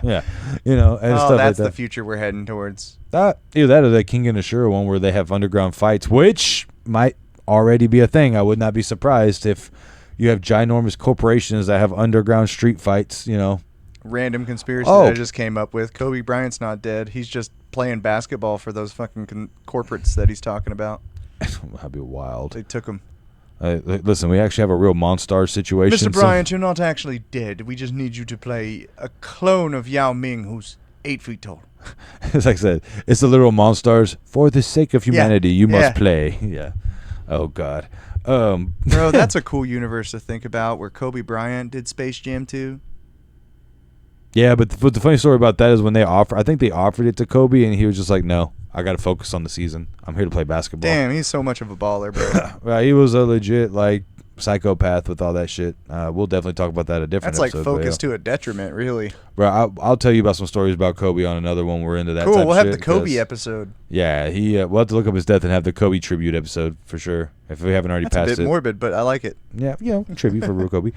Yeah. You know, and stuff that's like that. The future we're heading towards. Either that or the King and Ashura one where they have underground fights, which might already be a thing. I would not be surprised if you have ginormous corporations that have underground street fights, you know. Random conspiracy that I just came up with. Kobe Bryant's not dead. He's just playing basketball for those fucking corporates that he's talking about. That'd be wild. They took him. Listen, we actually have a real Monstar situation. Mr. Bryant, you're not actually dead. We just need you to play a clone of Yao Ming who's 8 feet tall. As I said, it's the literal Monstars. For the sake of humanity, you must play. Yeah. Oh, God. Bro, that's a cool universe to think about, where Kobe Bryant did Space Jam 2. Yeah, but the funny story about that is when I think they offered it to Kobe, and he was just like, no, I got to focus on the season. I'm here to play basketball. Damn, he's so much of a baller, bro. Right, he was a legit, like, psychopath with all that shit. We'll definitely talk about that a different episode. That's like focus to a detriment, really. Bro, I'll tell you about some stories about Kobe on another one. We're into that cool, type we'll of have shit, the Kobe episode. Yeah, we'll have to look up his death and have the Kobe tribute episode for sure, if we haven't already passed it. That's a bit morbid, but I like it. Yeah, tribute for real Kobe.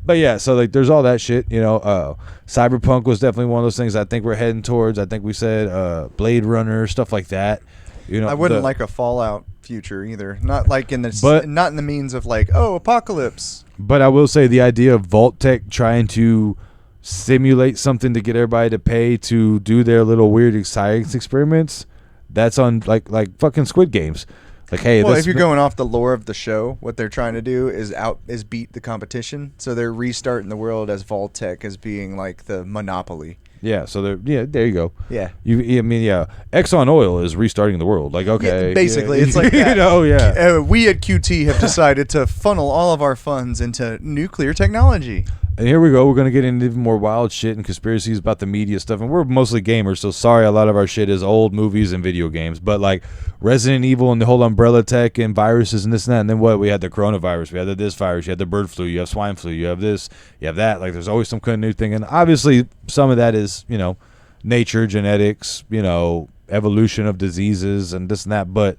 But yeah, so like there's all that shit, you know. Cyberpunk was definitely one of those things I think we're heading towards. I think we said Blade Runner, stuff like that. You know, I wouldn't like a Fallout future either. Not like not in the means of like, apocalypse. But I will say the idea of Vault Tech trying to simulate something to get everybody to pay to do their little weird science experiments, that's on like fucking Squid Games. Like, hey, well, if you're going off the lore of the show, what they're trying to do is beat the competition. So they're restarting the world as Vault Tech as being like the monopoly. Yeah, so there you go. Yeah. Exxon Oil is restarting the world. Like, okay. Yeah, basically, it's like that. You know, yeah. We at QT have decided to funnel all of our funds into nuclear technology. And here we go. We're going to get into even more wild shit and conspiracies about the media stuff. And we're mostly gamers, so sorry a lot of our shit is old movies and video games. But, like, Resident Evil and the whole umbrella tech and viruses and this and that. And then what? We had the coronavirus. We had this virus. You had the bird flu. You have swine flu. You have this. You have that. Like, there's always some kind of new thing. And obviously, some of that is, you know, nature, genetics, you know, evolution of diseases and this and that. But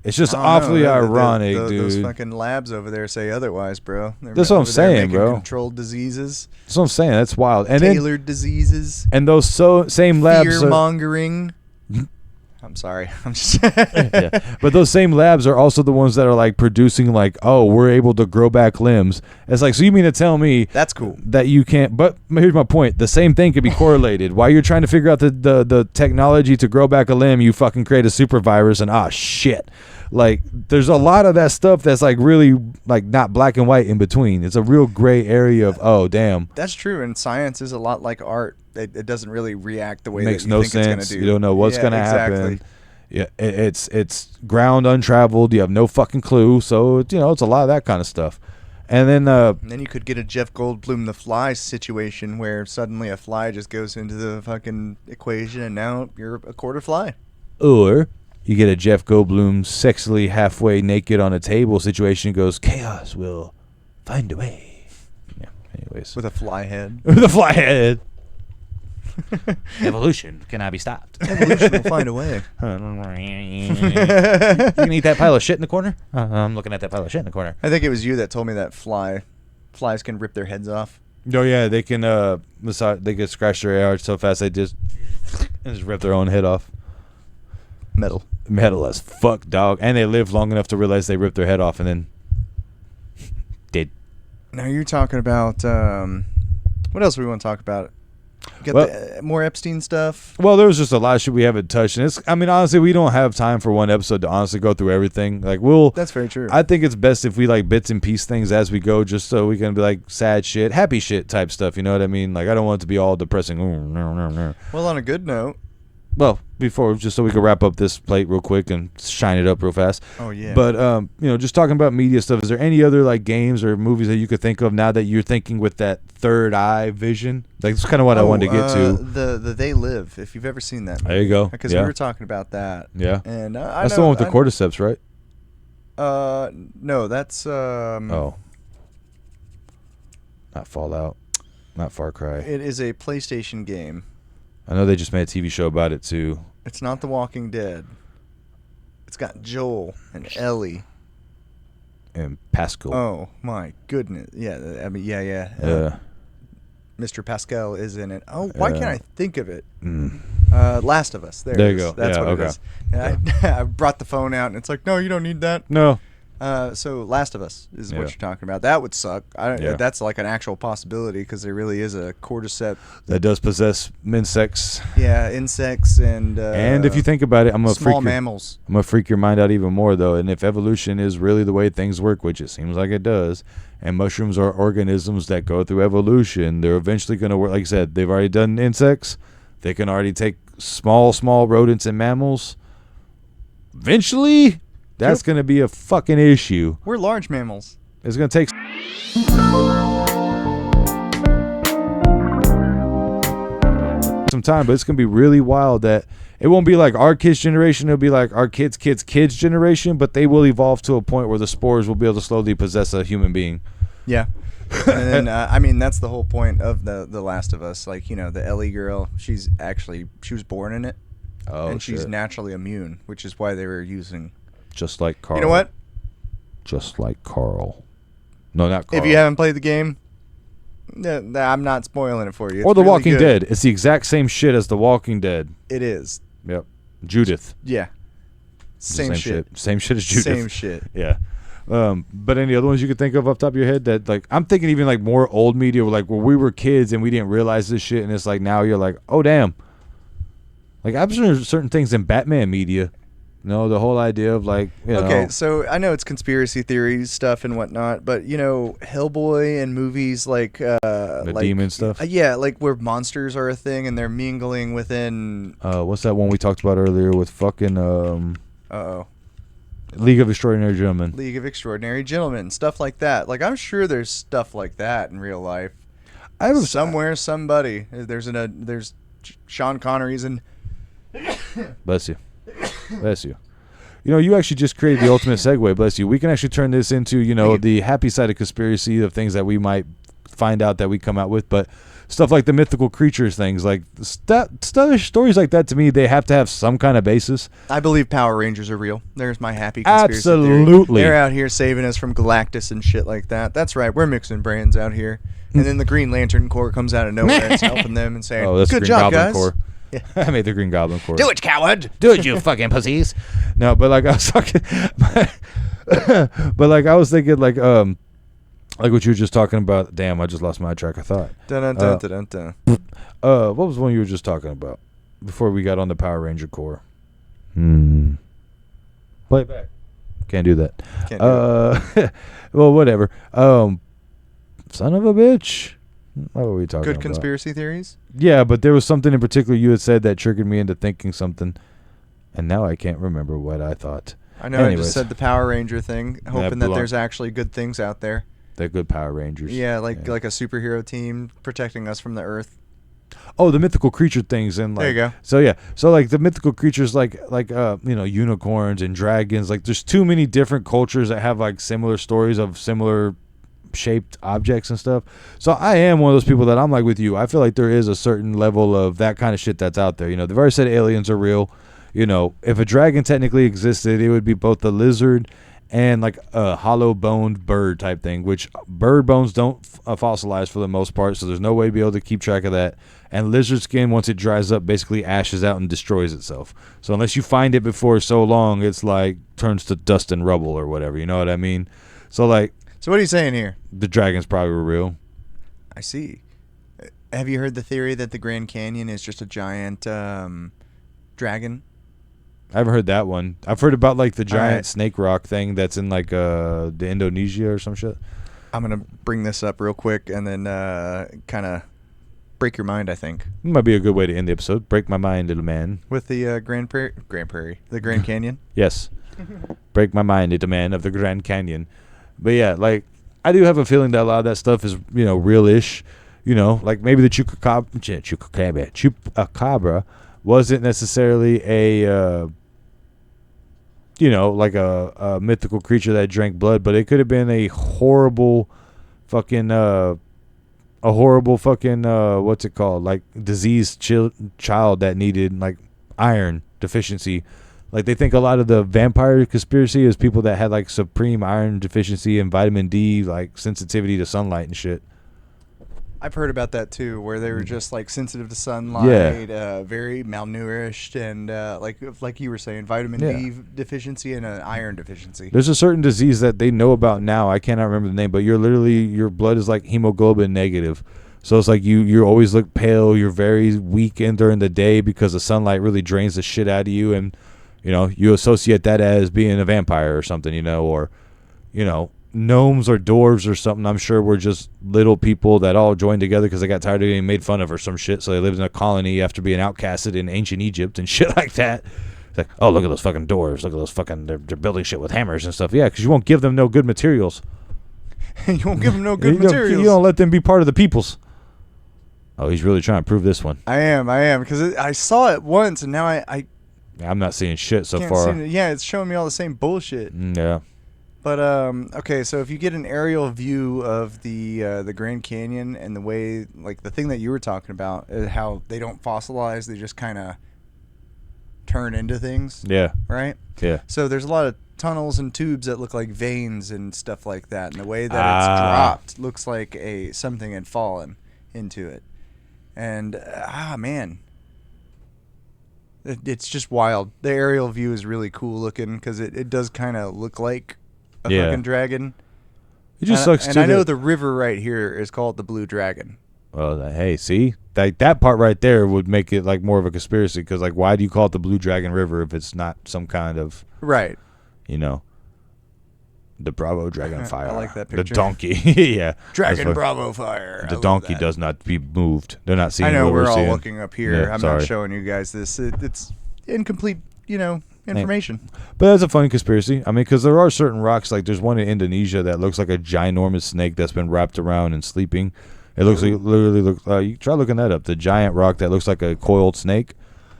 it's just awfully ironic, dude. Those fucking labs over there say otherwise, bro. That's what I'm saying, bro. Controlled diseases. That's what I'm saying. That's wild. And tailored diseases. And those same labs. Fear mongering. I'm sorry. I'm just. Yeah. But those same labs are also the ones that are like producing like, oh, we're able to grow back limbs. It's like, so you mean to tell me That's cool. that you can't? But here's my point: the same thing could be correlated. While you're trying to figure out the technology to grow back a limb, you fucking create a super virus, and shit. Like, there's a lot of that stuff that's like really like not black and white in between. It's a real gray area of, oh damn. That's true, and science is a lot like art. It doesn't really react the way Makes that you no think sense. it's going to do. You don't know what's going to happen. Yeah, it's ground untraveled. You have no fucking clue. So it's a lot of that kind of stuff. And then And then you could get a Jeff Goldblum the Fly situation where suddenly a fly just goes into the fucking equation, and now you're a quarter fly. or you get a Jeff Goldblum sexily halfway naked on a table situation. Goes, chaos will find a way. Yeah. Anyways, With a fly head. with a fly head. Evolution cannot be stopped. Evolution will find a way. You can eat that pile of shit in the corner? I'm looking at that pile of shit in the corner. I think it was you that told me that flies can rip their heads off. Oh yeah, they can they can scratch their arch so fast they just rip their own head off. Metal as fuck, dog. And they live long enough to realize they ripped their head off and then dead. Now you're talking about what else do we want to talk about? Got more Epstein stuff. Well, there was just a lot of shit we haven't touched, and honestly, we don't have time for one episode to honestly go through everything. Like, That's very true. I think it's best if we like bits and piece things as we go, just so we can be like sad shit, happy shit type stuff. You know what I mean? Like, I don't want it to be all depressing. Well, on a good note. Well, before, just so we can wrap up this plate real quick and shine it up real fast. Oh yeah. But just talking about media stuff. Is there any other like games or movies that you could think of now that you're thinking with that third eye vision? Like, that's kind of what I wanted to get to. The They Live. If you've ever seen that movie. There you go. Because we were talking about that. Yeah. And that's the one with the cordyceps, right? No, that's Oh. Not Fallout. Not Far Cry. It is a PlayStation game. I know they just made a TV show about it too. It's not The Walking Dead. It's got Joel and Ellie. And Pascal. Oh my goodness. Yeah, I mean yeah. Yeah. Mr. Pascal is in it. Oh, why can't I think of it? Last of Us. There you it is. go. That's Yeah, what okay. it is. And I brought the phone out, and it's like, no, you don't need that. No. So Last of Us is what Yeah. you're talking about. That would suck. Yeah. That's like an actual possibility because there really is a cordyceps. That does possess insects. Yeah, insects and if you think about it, I'm small mammals. I'm gonna freak your mind out even more though. And if evolution is really the way things work, which it seems like it does, and mushrooms are organisms that go through evolution, they're eventually gonna work. Like I said, they've already done insects. They can already take small rodents and mammals. Eventually, that's going to be a fucking issue. We're large mammals. It's going to take some time, but it's going to be really wild that it won't be like our kids' generation. It'll be like our kids' generation, but they will evolve to a point where the spores will be able to slowly possess a human being. Yeah. And then, I mean, that's the whole point of the Last of Us. Like, the Ellie girl, she was born in it. Oh, and she's shit. naturally immune, which is why they were using... Just like Carl. You know what? Just like Carl. No, not Carl. If you haven't played the game, I'm not spoiling it for you. It's or The really Walking good. Dead. It's the exact same shit as The Walking Dead. It is. Yep. Judith. Yeah. Same shit. Same shit as Judith. Same shit. Yeah. But any other ones you could think of off the top of your head that, like, I'm thinking even like more old media, like where we were kids and we didn't realize this shit, and it's like now you're like, oh damn. Like, I've seen certain things in Batman media. The whole idea of like, Okay, so I know it's conspiracy theories stuff and whatnot, but Hellboy and movies like the demon stuff. Yeah, like where monsters are a thing and they're mingling within. What's that one we talked about earlier with fucking League of Extraordinary Gentlemen? League of Extraordinary Gentlemen, stuff like that. Like, I'm sure there's stuff like that in real life. Somewhere, somebody. There's Sean Connery's and. Bless you. Bless you. You actually just created the ultimate segue. Bless you. We can actually turn this into, the happy side of conspiracy of things that we might find out that we come out with. But stuff like the mythical creatures things, like stories like that, to me, they have to have some kind of basis. I believe Power Rangers are real. There's my happy conspiracy Absolutely. theory. They're out here saving us from Galactus and shit like that. That's right. We're mixing brands out here. And then the Green Lantern Corps comes out of nowhere and it's helping them and saying, Oh, that's good Green job, Goblin guys. Corps. I made the Green Goblin chorus. Do it, coward. Do it, you fucking pussies. No, but like I was talking, but like I was thinking like what you were just talking about. Damn, I just lost my track of thought. Dun, dun, dun, dun, dun. What was the one you were just talking about before we got on the Power Ranger core? Play it back. Can't do that. Can't do it. Well, whatever. Son of a bitch. What were we talking about? Good conspiracy theories? Yeah, but there was something in particular you had said that triggered me into thinking something, and now I can't remember what I thought. I know. Anyways. I just said the Power Ranger thing, hoping that there's actually good things out there. They're good Power Rangers. Yeah, like a superhero team protecting us from the Earth. Oh, the mythical creature things and like. There you go. So yeah, so like the mythical creatures, like unicorns and dragons. Like there's too many different cultures that have like similar stories of similar shaped objects and stuff. So I am one of those people that I'm like with you. I feel like there is a certain level of that kind of shit that's out there. They've already said aliens are real. If a dragon technically existed, it would be both the lizard and like a hollow boned bird type thing, which bird bones don't fossilize for the most part, so there's no way to be able to keep track of that. And lizard skin, once it dries up, basically ashes out and destroys itself. So unless you find it before so long, it's like turns to dust and rubble or whatever. You know what I mean? So like. So what are you saying here? The dragons probably were real. I see. Have you heard the theory that the Grand Canyon is just a giant dragon? I haven't heard that one. I've heard about like the giant snake rock thing that's in like the Indonesia or some shit. I'm gonna bring this up real quick and then kind of break your mind. I think it might be a good way to end the episode. Break my mind, little man. With the the Grand Canyon. Yes. Break my mind, little man of the Grand Canyon. But yeah, like I do have a feeling that a lot of that stuff is real-ish. Like maybe the chupacabra wasn't necessarily a like a mythical creature that drank blood, but it could have been a horrible fucking what's it called, like diseased child that needed like iron deficiency. Like they think a lot of the vampire conspiracy is people that had like supreme iron deficiency and vitamin D like sensitivity to sunlight and shit. I've heard about that too, where they were just like sensitive to sunlight, very malnourished, and like you were saying, vitamin D deficiency and an iron deficiency. There's a certain disease that they know about now. I cannot remember the name, but your blood is like hemoglobin negative. So it's like you always look pale. You're very weak during the day because the sunlight really drains the shit out of you, and you associate that as being a vampire or something, or gnomes or dwarves or something. I'm sure we're just little people that all joined together because they got tired of getting made fun of or some shit, so they lived in a colony after being outcasted in ancient Egypt and shit like that. It's like, oh, look at those fucking dwarves. Look at those fucking, they're building shit with hammers and stuff. Yeah, because you won't give them no good materials. You won't give them no good materials. You don't let them be part of the peoples. Oh, he's really trying to prove this one. I am, because I saw it once, and now I'm not seeing shit so far. It's showing me all the same bullshit. Yeah. But okay, so if you get an aerial view of the Grand Canyon and the way, like the thing that you were talking about, how they don't fossilize, they just kind of turn into things. Yeah. Right? Yeah. So there's a lot of tunnels and tubes that look like veins and stuff like that, and the way that it's dropped looks like something had fallen into it. And man. It's just wild. The aerial view is really cool looking because it does kind of look like a fucking dragon. It just sucks too. And I know the river right here is called the Blue Dragon. Well, hey, see? That part right there would make it like more of a conspiracy because like why do you call it the Blue Dragon River if it's not some kind of right? The Bravo Dragon Fire. I like that picture. The donkey. Yeah. Dragon Bravo Fire. The donkey does not be moved. They're not seeing. I know what we're all seeing. looking up here. I'm not showing you guys this. It's incomplete, information. But that's a funny conspiracy. I mean, because there are certain rocks, like there's one in Indonesia that looks like a ginormous snake that's been wrapped around and sleeping. It looks like literally looks. You try looking that up. The giant rock that looks like a coiled snake.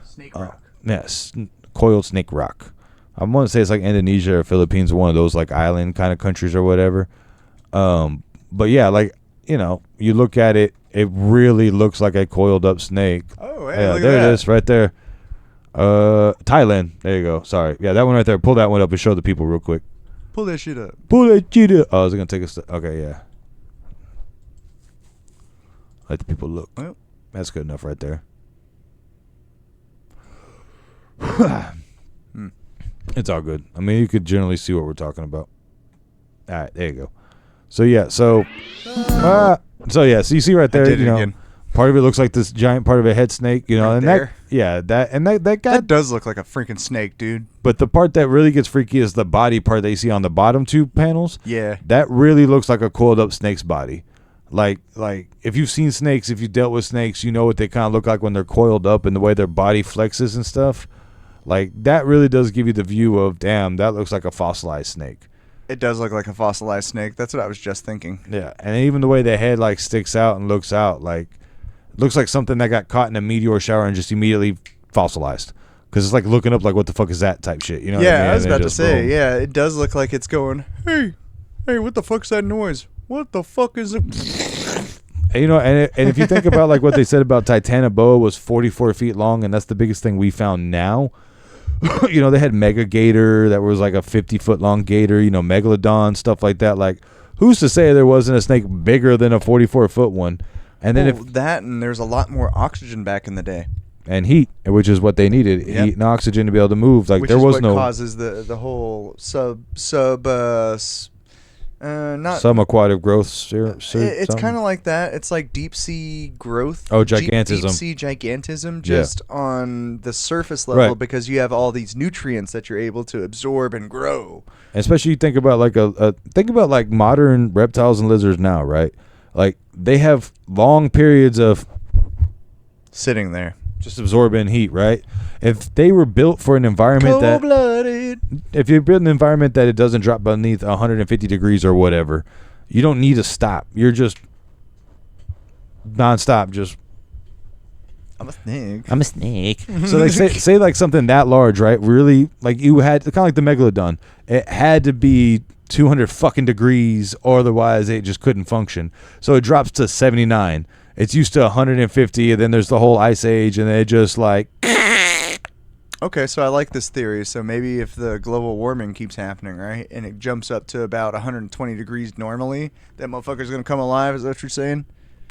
Snake rock. Yes, coiled snake rock. I want to say it's like Indonesia or Philippines, one of those like island kind of countries or whatever. But yeah, like you look at it, it really looks like a coiled up snake. Oh, hey, yeah, look there at that. it is, right there. Thailand. There you go. Sorry. Yeah, that one right there. Pull that one up and show the people real quick. Pull that shit up. Pull that shit up. Oh, is it gonna take us? Okay, yeah. Let the people look. Well, that's good enough right there. It's all good. I mean, you could generally see what we're talking about. All right, there you go. So yeah, so you see right there, you know, again. Part of it looks like this giant part of a head snake, you know, right and there. That does look like a freaking snake, dude. But the part that really gets freaky is the body part that you see on the bottom two panels. Yeah, that really looks like a coiled up snake's body. Like if you've seen snakes, if you dealt with snakes, you know what they kind of look like when they're coiled up and the way their body flexes and stuff. Like that really does give you the view of, damn, that looks like a fossilized snake. It does look like a fossilized snake. That's what I was just thinking. Yeah, and even the way the head like sticks out and looks out, like it looks like something that got caught in a meteor shower and just immediately fossilized. Because it's like looking up like, what the fuck is that type shit? You know? Yeah, what I mean? I was about to say. Boom. Yeah, it does look like it's going. Hey, what the fuck's that noise? What the fuck is it? And, you know, and if you think about like what they said about Titanoboa was 44 feet long, and that's the biggest thing we found now. You know, they had Mega Gator that was like a 50-foot long gator, you know, Megalodon, stuff like that. Like, who's to say there wasn't a snake bigger than a 44-foot one? And then and there's a lot more oxygen back in the day. And heat, which is what they needed, heat and oxygen to be able to move. Like, there was no... causes the whole subaquatic growth. It's kind of like that. It's like deep sea growth. Oh, gigantism. Deep sea gigantism, just on the surface level, because you have all these nutrients that you're able to absorb and grow. And especially you think about like modern reptiles and lizards now, right? Like they have long periods of sitting there, just absorbing heat, right? If they were built for an environment if you're built an environment that it doesn't drop beneath 150 degrees or whatever, you don't need to stop. You're just nonstop. Just I'm a snake. So like say like something that large, right? Really, like you had kind of like the megalodon. It had to be 200 fucking degrees, or otherwise it just couldn't function. So it drops to 79. It's used to 150, and then there's the whole ice age, and it just like. Okay, so I like this theory. So maybe if the global warming keeps happening, right, and it jumps up to about 120 degrees normally, that motherfucker's going to come alive? Is that what you're saying?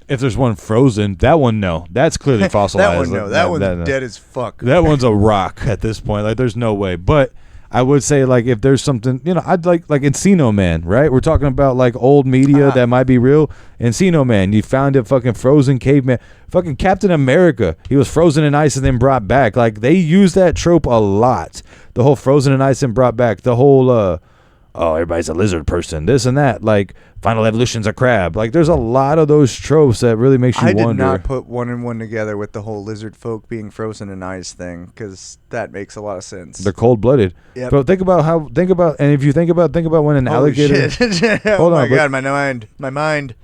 If there's one frozen, that one, no. That's clearly fossilized. That one, no. That one's dead as fuck. That one's a rock at this point. Like, there's no way. But I would say, like, if there's something, you know, I'd like Encino Man, right? We're talking about, like, old media that might be real. Encino Man, you found a fucking frozen caveman. Fucking Captain America, he was frozen in ice and then brought back. Like, they use that trope a lot. The whole frozen in ice and brought back. The whole, everybody's a lizard person, this and that. Like, final evolution's a crab. Like, there's a lot of those tropes that really makes you wonder. I did not put one and one together with the whole lizard folk being frozen in ice thing, because that makes a lot of sense. They're cold-blooded. Yep. But think about and if you think about when an alligator. Shit. Hold on, God, my mind.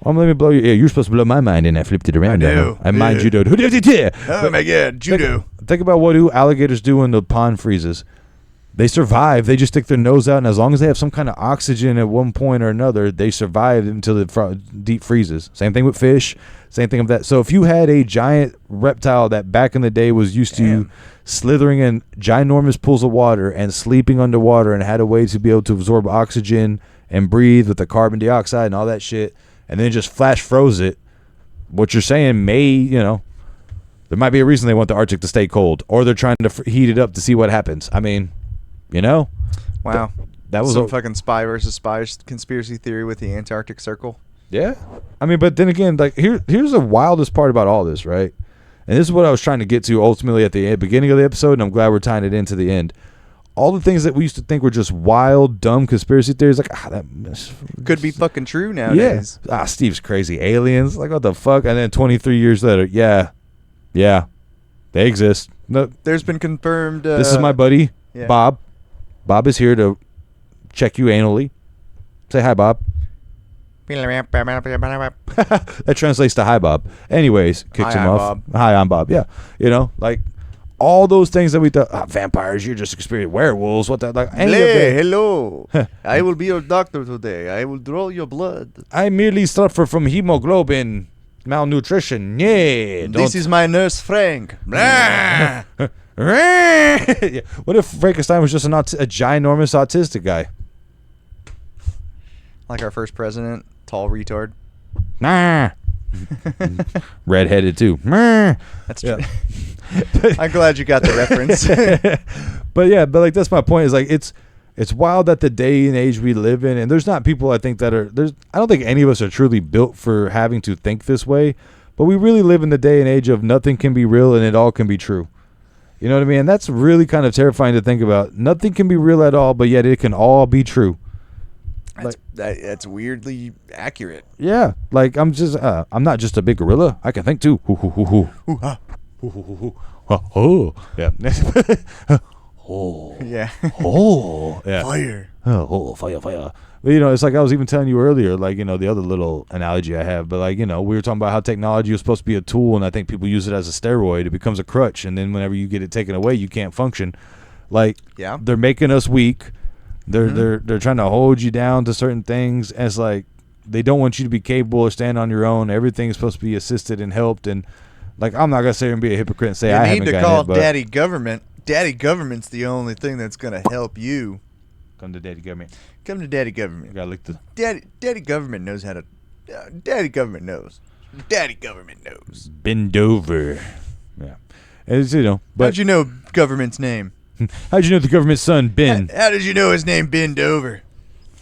Let me blow you. Yeah, you're supposed to blow my mind, and I flipped it around. I mind judo. Oh my God, judo. Think about what alligators do when the pond freezes. They survive. They just stick their nose out, and as long as they have some kind of oxygen at one point or another, they survive until the deep freezes. Same thing with fish. Same thing with that. So if you had a giant reptile that back in the day was used to slithering in ginormous pools of water and sleeping underwater and had a way to be able to absorb oxygen and breathe with the carbon dioxide and all that shit, and then just flash froze it, what you're saying there might be a reason they want the Arctic to stay cold, or they're trying to heat it up to see what happens. I mean... You know? Wow. That was some fucking spy versus spy conspiracy theory with the Antarctic Circle. Yeah. I mean, but then again, like here's the wildest part about all this, right? And this is what I was trying to get to ultimately at the beginning of the episode, and I'm glad we're tying it into the end. All the things that we used to think were just wild, dumb conspiracy theories, like, that could be fucking true nowadays. Yeah. Steve's crazy. Aliens, like, what the fuck? And then 23 years later, yeah, they exist. No, there's been confirmed. This is my buddy, Bob. Bob is here to check you anally. Say hi, Bob. That translates to hi, Bob. Anyways, kicks him off. Bob. Hi, I'm Bob. Yeah. You know, like all those things that we thought, vampires, you're just experiencing werewolves. What that? Like, hello. I will be your doctor today. I will draw your blood. I merely suffer from hemoglobin malnutrition. Yeah. This is my nurse, Frank. What if Frankenstein was just a ginormous autistic guy? Like our first president, tall retard. Redheaded too. That's true. I'm glad you got the reference. But yeah, but like that's my point. Is like it's wild that the day and age we live in, and there's not people I think that are there's. I don't think any of us are truly built for having to think this way, but we really live in the day and age of nothing can be real and it all can be true. You know what I mean? And that's really kind of terrifying to think about. Nothing can be real at all, but yet it can all be true. That's weirdly accurate. Yeah, like I'm not just a big gorilla. I can think too. Oh, yeah. Oh, yeah. Oh, yeah. Fire. Oh, fire. But, you know, it's like I was even telling you earlier, like, you know, the other little analogy I have, but like, you know, we were talking about how technology was supposed to be a tool, and I think people use it as a steroid. It becomes a crutch, and then whenever you get it taken away, you can't function. Like, yeah, they're making us weak. They're trying to hold you down to certain things. And it's like they don't want you to be capable or stand on your own. Everything is supposed to be assisted and helped. And like I'm not gonna sit here and be a hypocrite and say I haven't got it. You need to call Daddy Government. Daddy Government's the only thing that's gonna help you. Come to Daddy Government. Come to Daddy Government. You gotta look the Daddy Government knows how to. Daddy Government knows. Daddy Government knows. Bend over. Yeah, it's, you know. But how'd you know government's name? How'd you know the government's son, Ben? How did you know his name, Ben Dover?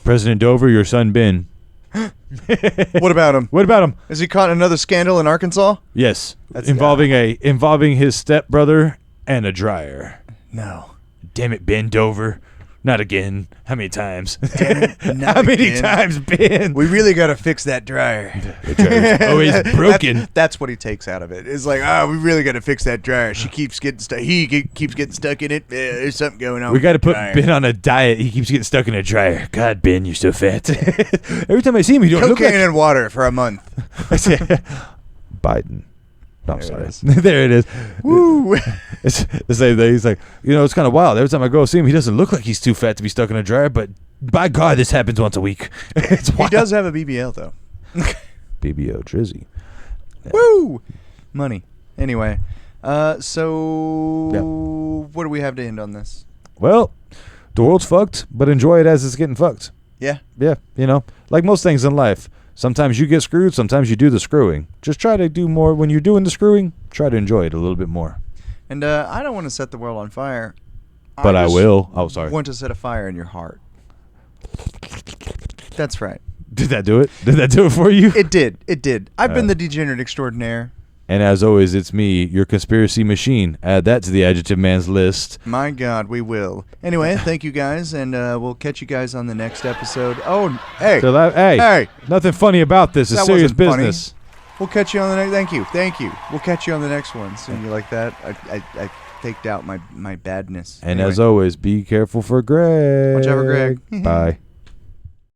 President Dover, your son, Ben. What about him? What about him? Is he caught in another scandal in Arkansas? Yes. Involving his stepbrother and a dryer. No. Damn it, Ben Dover. Not again. How many times? Damn it, How many times, Ben? We really got to fix that dryer. The dryer's always broken. That's what he takes out of it. It's like, we really got to fix that dryer. She keeps getting stuck. Keeps getting stuck in it. There's something going on. We got to put Ben on a diet. He keeps getting stuck in a dryer. God, Ben, you're so fat. Every time I see him, you don't look like... Cocaine and water for a month. Biden. No, I'm sorry. There it is. Woo. It's the same thing. He's like, you know, it's kind of wild. Every time I go see him, he doesn't look like he's too fat to be stuck in a dryer, but by God, this happens once a week. It's wild. He does have a BBL, though. BBL Drizzy. Yeah. Woo! Money. Anyway, so what do we have to end on this? Well, the world's fucked, but enjoy it as it's getting fucked. Yeah. Yeah, you know, like most things in life. Sometimes you get screwed, sometimes you do the screwing. Just try to do more. When you're doing the screwing, try to enjoy it a little bit more. And I don't want to set the world on fire. But I will. Oh, sorry. I want to set a fire in your heart. That's right. Did that do it? Did that do it for you? It did. It did. I've been the degenerate extraordinaire. And as always, it's me, your conspiracy machine. Add that to the Adjective Man's list. My God, we will. Anyway, thank you guys, and we'll catch you guys on the next episode. Oh, hey. Hey. Nothing funny about this. It's serious business. Funny. We'll catch you on the next. Thank you. We'll catch you on the next one. So you like that? I faked out my badness. And anyway. As always, be careful for Greg. Watch out for Greg. Bye.